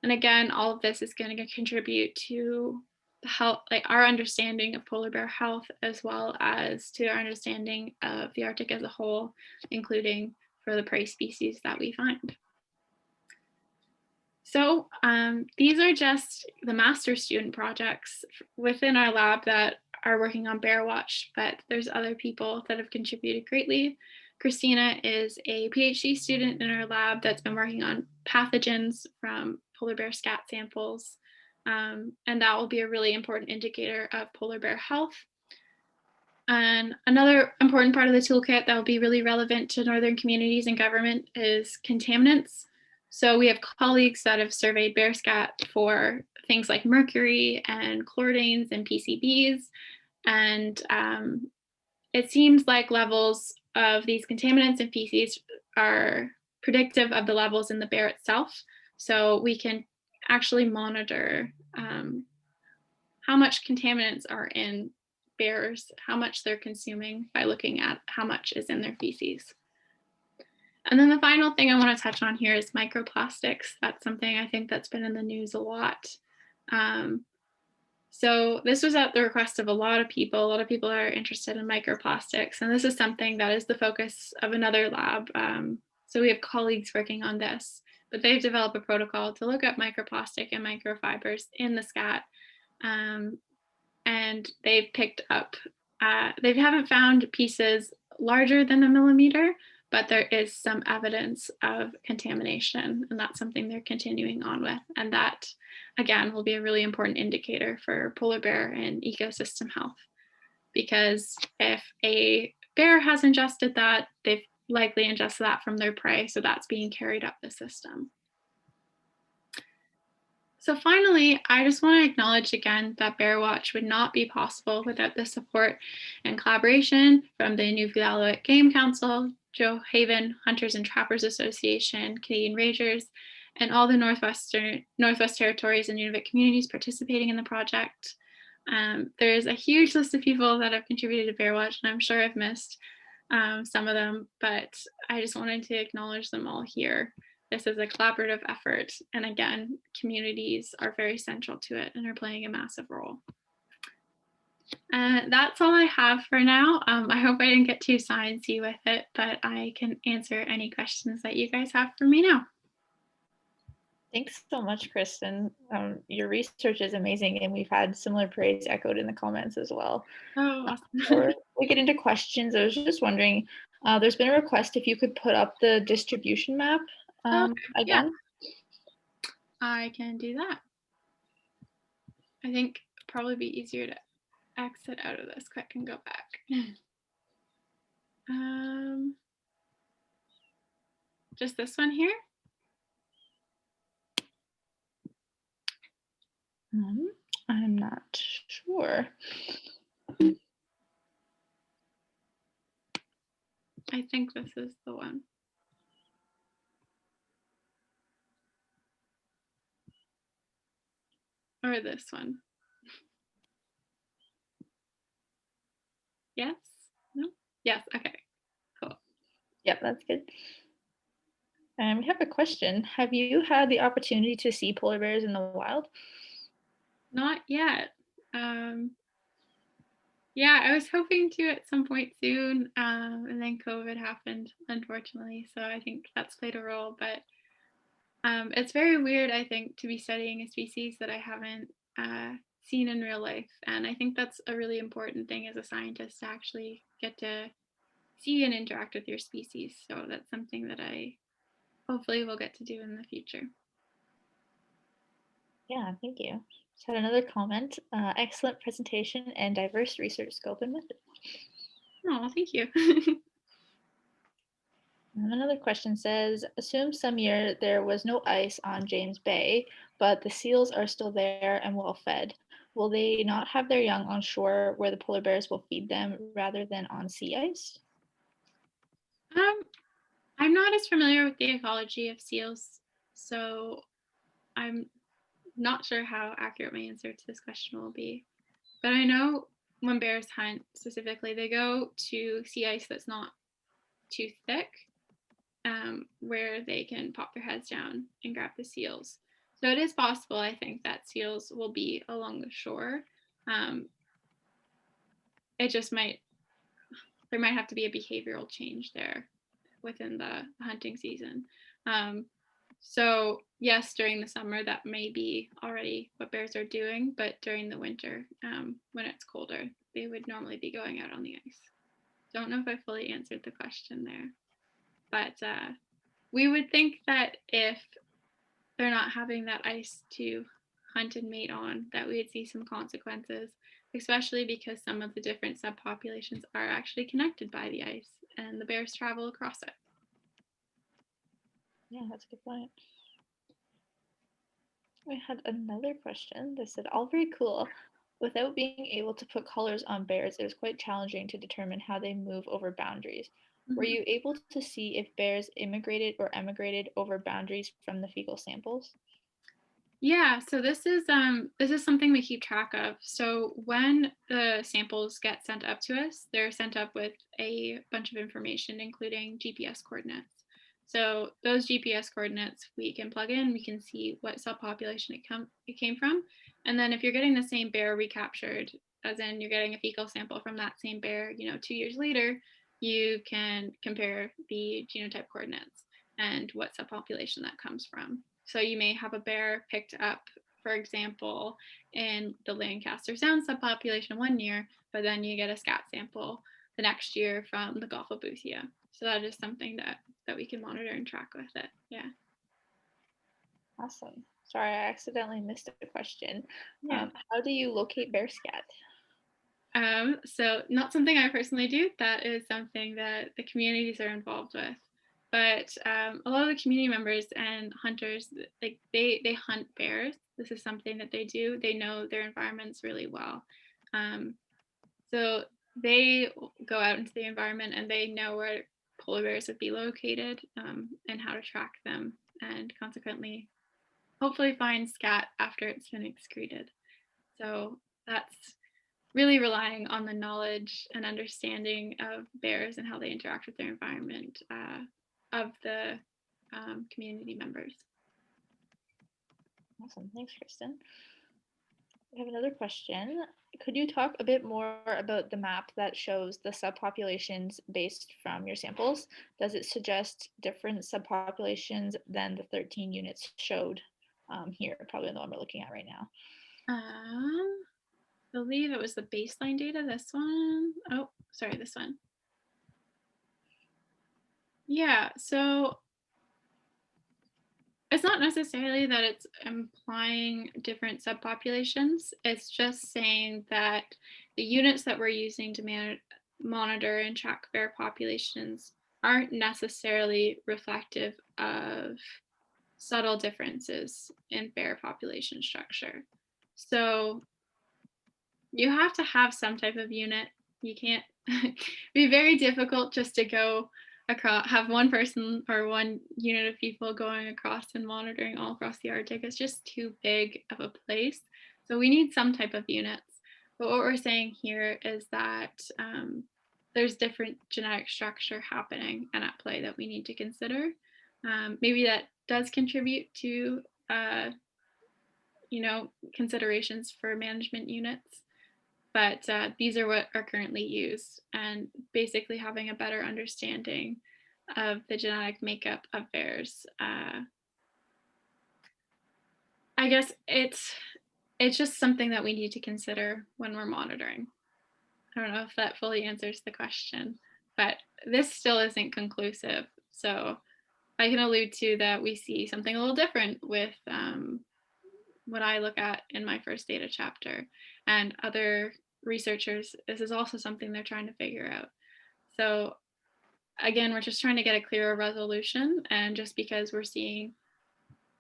And again, all of this is going to contribute to the health, like our understanding of polar bear health, as well as to our understanding of the Arctic as a whole, including for the prey species that we find. So these are just the master student projects within our lab that are working on BEARWATCH, but there's other people that have contributed greatly. Christina is a PhD student in our lab that's been working on pathogens from polar bear scat samples, and that will be a really important indicator of polar bear health. And another important part of the toolkit that will be really relevant to northern communities and government is contaminants. So we have colleagues that have surveyed bear scat for things like mercury and chlorines and PCBs. And it seems like levels of these contaminants in feces are predictive of the levels in the bear itself. So we can actually monitor how much contaminants are in bears, how much they're consuming by looking at how much is in their feces. And then the final thing I want to touch on here is microplastics. That's something I think that's been in the news a lot. So this was at the request of a lot of people. A lot of people are interested in microplastics, and this is something that is the focus of another lab. So we have colleagues working on this, but they've developed a protocol to look at microplastic and microfibers in the scat. And they've picked up, they haven't found pieces larger than a millimeter, but there is some evidence of contamination, and that's something they're continuing on with. And that, again, will be a really important indicator for polar bear and ecosystem health, because if a bear has ingested that, they've likely ingested that from their prey, so that's being carried up the system. So finally, I just want to acknowledge again that BEARWATCH would not be possible without the support and collaboration from the Nunavut Game Council, Joe Haven Hunters and Trappers Association, Canadian Rangers, and all the Northwest Territories and Nunavut communities participating in the project. There is a huge list of people that have contributed to BEARWATCH, and I'm sure I've missed some of them, but I just wanted to acknowledge them all here. This is a collaborative effort, and again, communities are very central to it and are playing a massive role. That's all I have for now. I hope I didn't get too sciencey with it, but I can answer any questions that you guys have for me now. Thanks so much, Kristen. Your research is amazing, and we've had similar praise echoed in the comments as well. Oh, awesome. Before we get into questions, I was just wondering, there's been a request if you could put up the distribution map again. Yeah. I can do that. I think it'd probably be easier to exit out of this quick and go back. Just this one here? I'm not sure. I think this is the one. Or this one. Yes? No? Yes, okay. Cool. Yep, that's good. And we have a question. Have you had the opportunity to see polar bears in the wild? Not yet. Yeah, I was hoping to at some point soon, and then COVID happened, unfortunately. So I think that's played a role. But it's very weird, I think, to be studying a species that I haven't seen in real life. And I think that's a really important thing as a scientist, to actually get to see and interact with your species. So that's something that I hopefully will get to do in the future. Yeah, thank you. Just had another comment. Excellent presentation and diverse research scope and method. Oh, thank you. Another question says, assume some year there was no ice on James Bay, but the seals are still there and well fed. Will they not have their young on shore where the polar bears will feed them rather than on sea ice? I'm not as familiar with the ecology of seals, so I'm not sure how accurate my answer to this question will be. But I know when bears hunt specifically, they go to sea ice that's not too thick, where they can pop their heads down and grab the seals. So it is possible, I think, that seals will be along the shore. It just there might have to be a behavioral change there within the hunting season. So yes, during the summer, that may be already what bears are doing, but during the winter, when it's colder, they would normally be going out on the ice. Don't know if I fully answered the question there, but we would think that if they're not having that ice to hunt and mate on, that we would see some consequences, especially because some of the different subpopulations are actually connected by the ice and the bears travel across it. Yeah, that's a good point. I had another question. They said, all very cool. Without being able to put colors on bears, it was quite challenging to determine how they move over boundaries. Were Mhm. you able to see if bears immigrated or emigrated over boundaries from the fecal samples? Yeah, so this is something we keep track of. So when the samples get sent up to us, they're sent up with a bunch of information, including GPS coordinates. So those GPS coordinates we can plug in, we can see what subpopulation it came from. And then if you're getting the same bear recaptured, as in you're getting a fecal sample from that same bear, 2 years later, you can compare the genotype coordinates and what subpopulation that comes from. So you may have a bear picked up, for example, in the Lancaster Sound subpopulation one year, but then you get a scat sample the next year from the Gulf of Boothia. So that is something that we can monitor and track with it. Yeah. Awesome. Sorry, I accidentally missed a question. Yeah. How do you locate bear scat? So not something I personally do. That is something that the communities are involved with. But a lot of the community members and hunters, like they hunt bears. This is something that they do. They know their environments really well. Um, so they go out into the environment and they know where polar bears would be located, and how to track them, and consequently, hopefully find scat after it's been excreted. So that's really relying on the knowledge and understanding of bears and how they interact with their environment, of the community members. Awesome. Thanks, Kristen. I have another question. Could you talk a bit more about the map that shows the subpopulations based from your samples? Does it suggest different subpopulations than the 13 units showed here, probably the one we're looking at right now? I believe it was the baseline data. This one. Oh, sorry, this one. Yeah. So it's not necessarily that it's implying different subpopulations. It's just saying that the units that we're using to monitor and track bear populations aren't necessarily reflective of subtle differences in bear population structure. So you have to have some type of unit. You can't be very difficult just to go across, have one person or one unit of people going across and monitoring all across the Arctic. It's just too big of a place. So we need some type of units. But what we're saying here is that there's different genetic structure happening and at play that we need to consider. Maybe that does contribute to considerations for management units, but these are what are currently used, and basically having a better understanding of the genetic makeup of bears. I guess it's just something that we need to consider when we're monitoring. I don't know if that fully answers the question, but this still isn't conclusive. So I can allude to that we see something a little different with what I look at in my first data chapter, and other researchers, this is also something they're trying to figure out. So again, we're just trying to get a clearer resolution, and just because we're seeing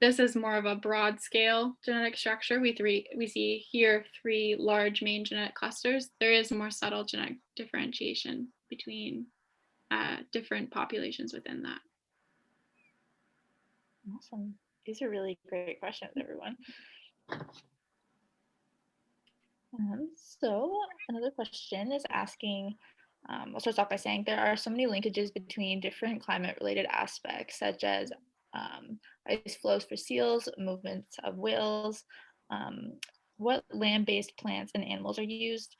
this is more of a broad scale genetic structure, we see here three large main genetic clusters. There is more subtle genetic differentiation between different populations within that. Awesome. These are really great questions, everyone. So another question is asking, I'll start off by saying there are so many linkages between different climate-related aspects, such as ice flows for seals, movements of whales, what land-based plants and animals are used.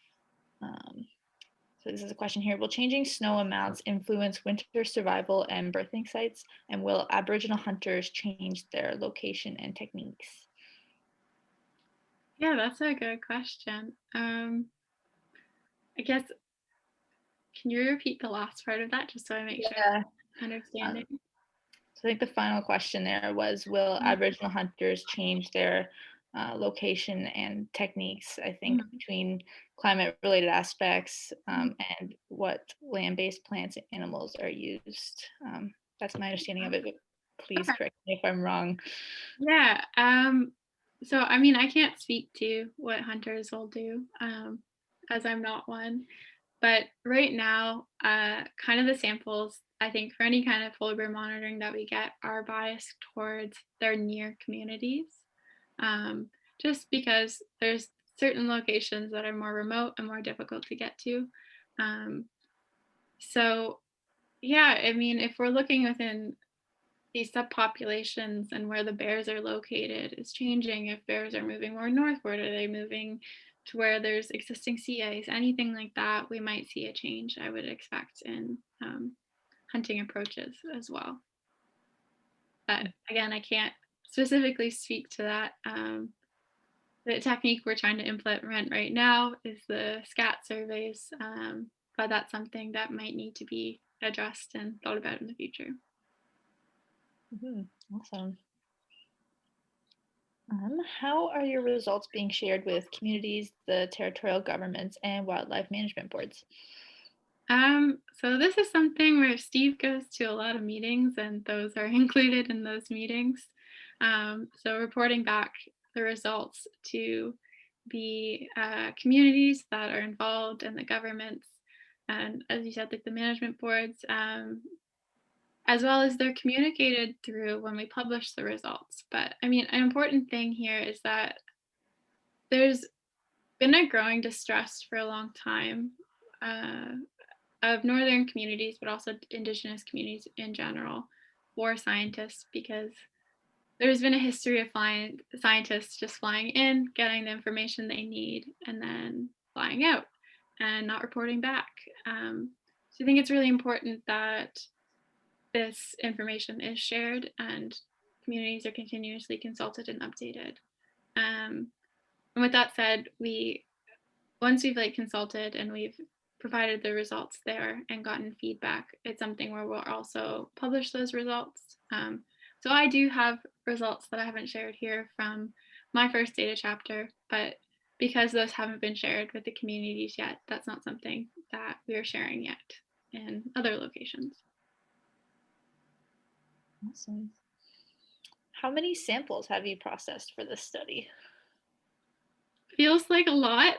So this is a question here. Will changing snow amounts influence winter survival and birthing sites? And will Aboriginal hunters change their location and techniques? Yeah, that's a good question. I guess, can you repeat the last part of that just so I make sure Yeah. I'm understanding? So I think the final question there was, will Aboriginal hunters change their location and techniques, I think, Mhm. between climate-related aspects and what land-based plants and animals are used. That's my understanding of it, but please Okay. correct me if I'm wrong. Yeah. So, I mean, I can't speak to what hunters will do, as I'm not one. But right now, kind of the samples, I think, for any kind of polar bear monitoring that we get are biased towards their near communities, um, just because there's certain locations that are more remote and more difficult to get to. Um, so, yeah, I mean, if we're looking within these subpopulations and where the bears are located is changing. If bears are moving more northward, are they moving to where there's existing sea ice, anything like that, we might see a change, I would expect, in hunting approaches as well. But again, I can't specifically speak to that. The technique we're trying to implement right now is the scat surveys, but that's something that might need to be addressed and thought about in the future. Awesome. How are your results being shared with communities, the territorial governments, and wildlife management boards? So this is something where Steve goes to a lot of meetings and those are included in those meetings. So reporting back the results to the communities that are involved and the governments, and as you said, like the management boards, as well as they're communicated through when we publish the results. But I mean, an important thing here is that there's been a growing distrust for a long time. Uh, of northern communities, but also Indigenous communities in general, for scientists because there's been a history of scientists just flying in, getting the information they need, and then flying out and not reporting back. So I think it's really important that this information is shared and communities are continuously consulted and updated. And with that said, once we've like consulted and we've provided the results there and gotten feedback, it's something where we'll also publish those results. So I do have results that I haven't shared here from my first data chapter, but because those haven't been shared with the communities yet, that's not something that we are sharing yet in other locations. Awesome. How many samples have you processed for this study? Feels like a lot.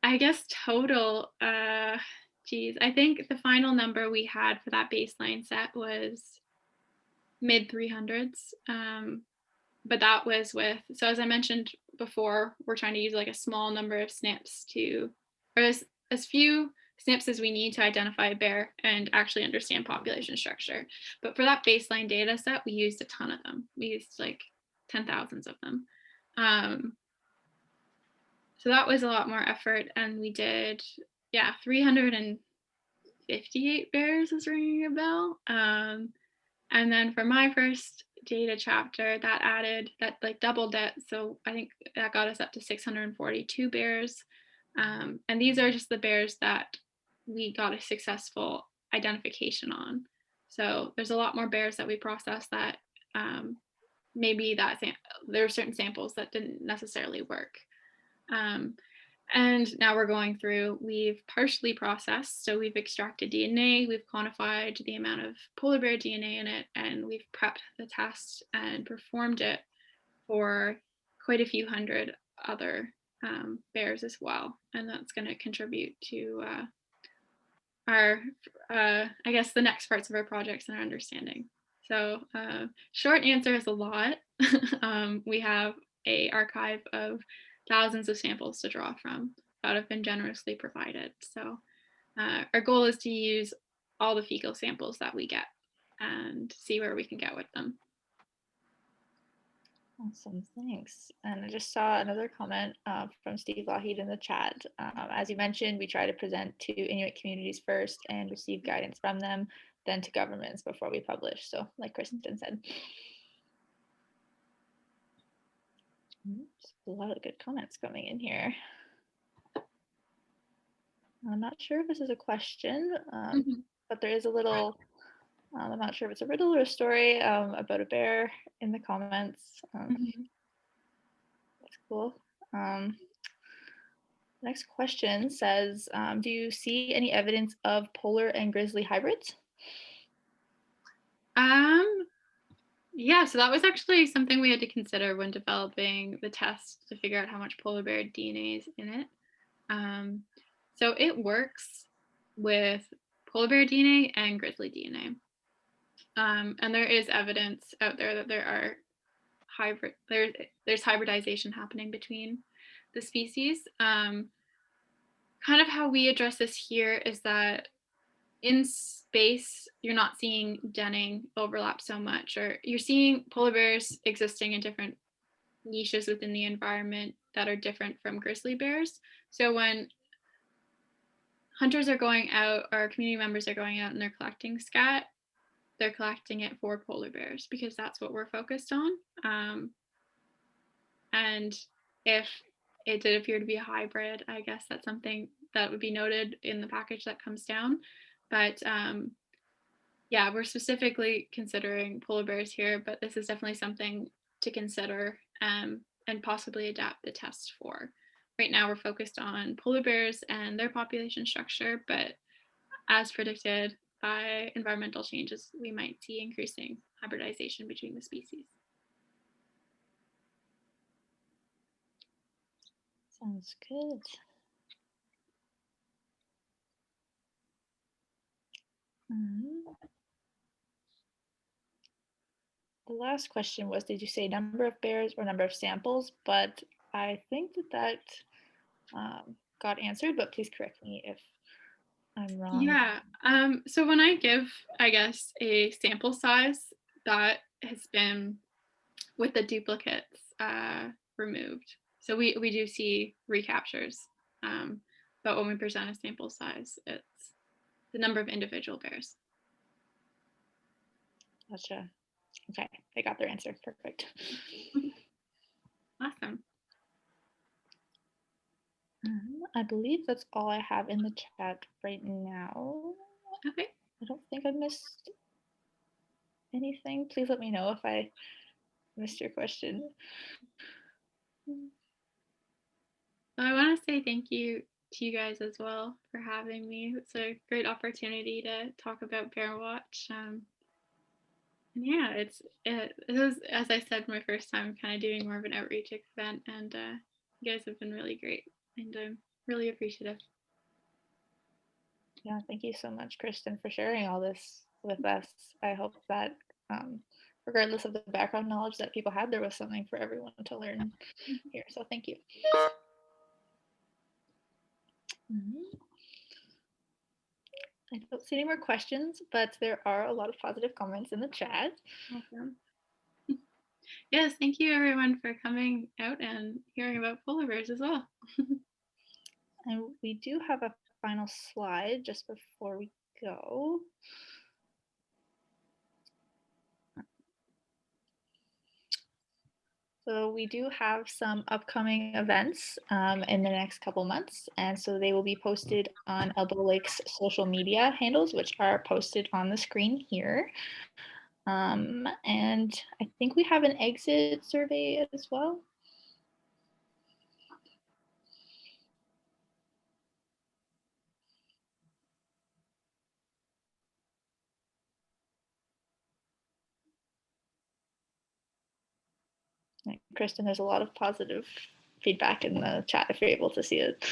I guess total, geez, I think the final number we had for that baseline set was mid 300s. But that was with, so as I mentioned before, we're trying to use like a small number of snips or as few snips as we need to identify a bear and actually understand population structure. But for that baseline data set, we used a ton of them. We used like 10,000s of them. So that was a lot more effort. And we did, 358 bears is ringing a bell. And then for my first data chapter, that like doubled it. So I think that got us up to 642 bears. And these are just the bears that we got a successful identification on. So there's a lot more bears that we processed that maybe there are certain samples that didn't necessarily work. And now we're going through, we've partially processed. So we've extracted DNA, we've quantified the amount of polar bear DNA in it, and we've prepped the test and performed it for quite a few hundred other bears as well. And that's going to contribute to our, I guess, the next parts of our projects and our understanding. So short answer is a lot. We have a archive of thousands of samples to draw from that have been generously provided. So our goal is to use all the fecal samples that we get and see where we can get with them. Awesome, thanks. And I just saw another comment from Steve Lougheed in the chat. As you mentioned, we try to present to Inuit communities first and receive guidance from them, then to governments before we publish. So like Kristen said. A lot of good comments coming in here. I'm not sure if this is a question, but there is a little, I'm not sure if it's a riddle or a story about a bear in the comments. That's cool. Next question says, do you see any evidence of polar and grizzly hybrids? Yeah, so that was actually something we had to consider when developing the test to figure out how much polar bear DNA is in it. Um, so it works with polar bear DNA and grizzly DNA. And there is evidence out there that there are there's hybridization happening between the species. Kind of how we address this here is that in space, you're not seeing denning overlap so much, or you're seeing polar bears existing in different niches within the environment that are different from grizzly bears. So when hunters are going out or community members are going out and they're collecting scat, they're collecting it for polar bears because that's what we're focused on. And if it did appear to be a hybrid, I guess that's something that would be noted in the package that comes down. But yeah, we're specifically considering polar bears here, but this is definitely something to consider and possibly adapt the test for. Right now, we're focused on polar bears and their population structure, but as predicted by environmental changes, we might see increasing hybridization between the species. Sounds good. The last question was, did you say number of bears or number of samples? But I think that got answered, but please correct me if I'm wrong. Yeah. So when I give, I guess, a sample size, that has been with the duplicates removed. So we do see recaptures. Um, but when we present a sample size, it's the number of individual bears. Gotcha. Okay, they got their answer. Perfect. Awesome. I believe that's all I have in the chat right now. Okay. I don't think I missed anything. Please let me know if I missed your question. Well, I want to say thank you to you guys as well for having me. It's a great opportunity to talk about BEARWATCH. And yeah, it was, as I said, my first time kind of doing more of an outreach event, and you guys have been really great, and I'm really appreciative. Yeah, thank you so much, Kristen, for sharing all this with us. I hope that, regardless of the background knowledge that people had, there was something for everyone to learn here. So thank you. I don't see any more questions, but there are a lot of positive comments in the chat. Awesome. Yes, thank you everyone for coming out and hearing about polar bears as well. And we do have a final slide just before we go. So we do have some upcoming events in the next couple months, and so they will be posted on Elbow Lake's social media handles, which are posted on the screen here. And I think we have an exit survey as well. Kristen, there's a lot of positive feedback in the chat if you're able to see it.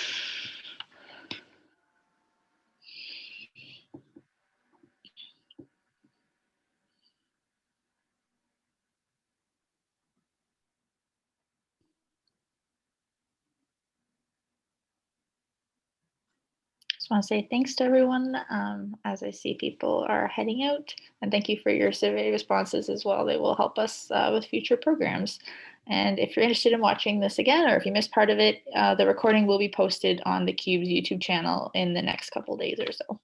Just want to say thanks to everyone as I see people are heading out, and thank you for your survey responses as well. They will help us with future programs. And if you're interested in watching this again, or if you missed part of it, the recording will be posted on the QUBS YouTube channel in the next couple days or so.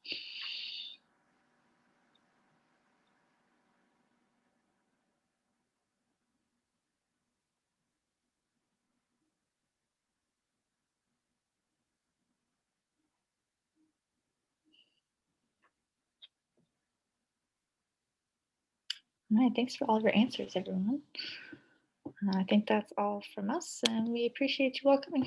All right, thanks for all of your answers, everyone. I think that's all from us, and we appreciate you all coming.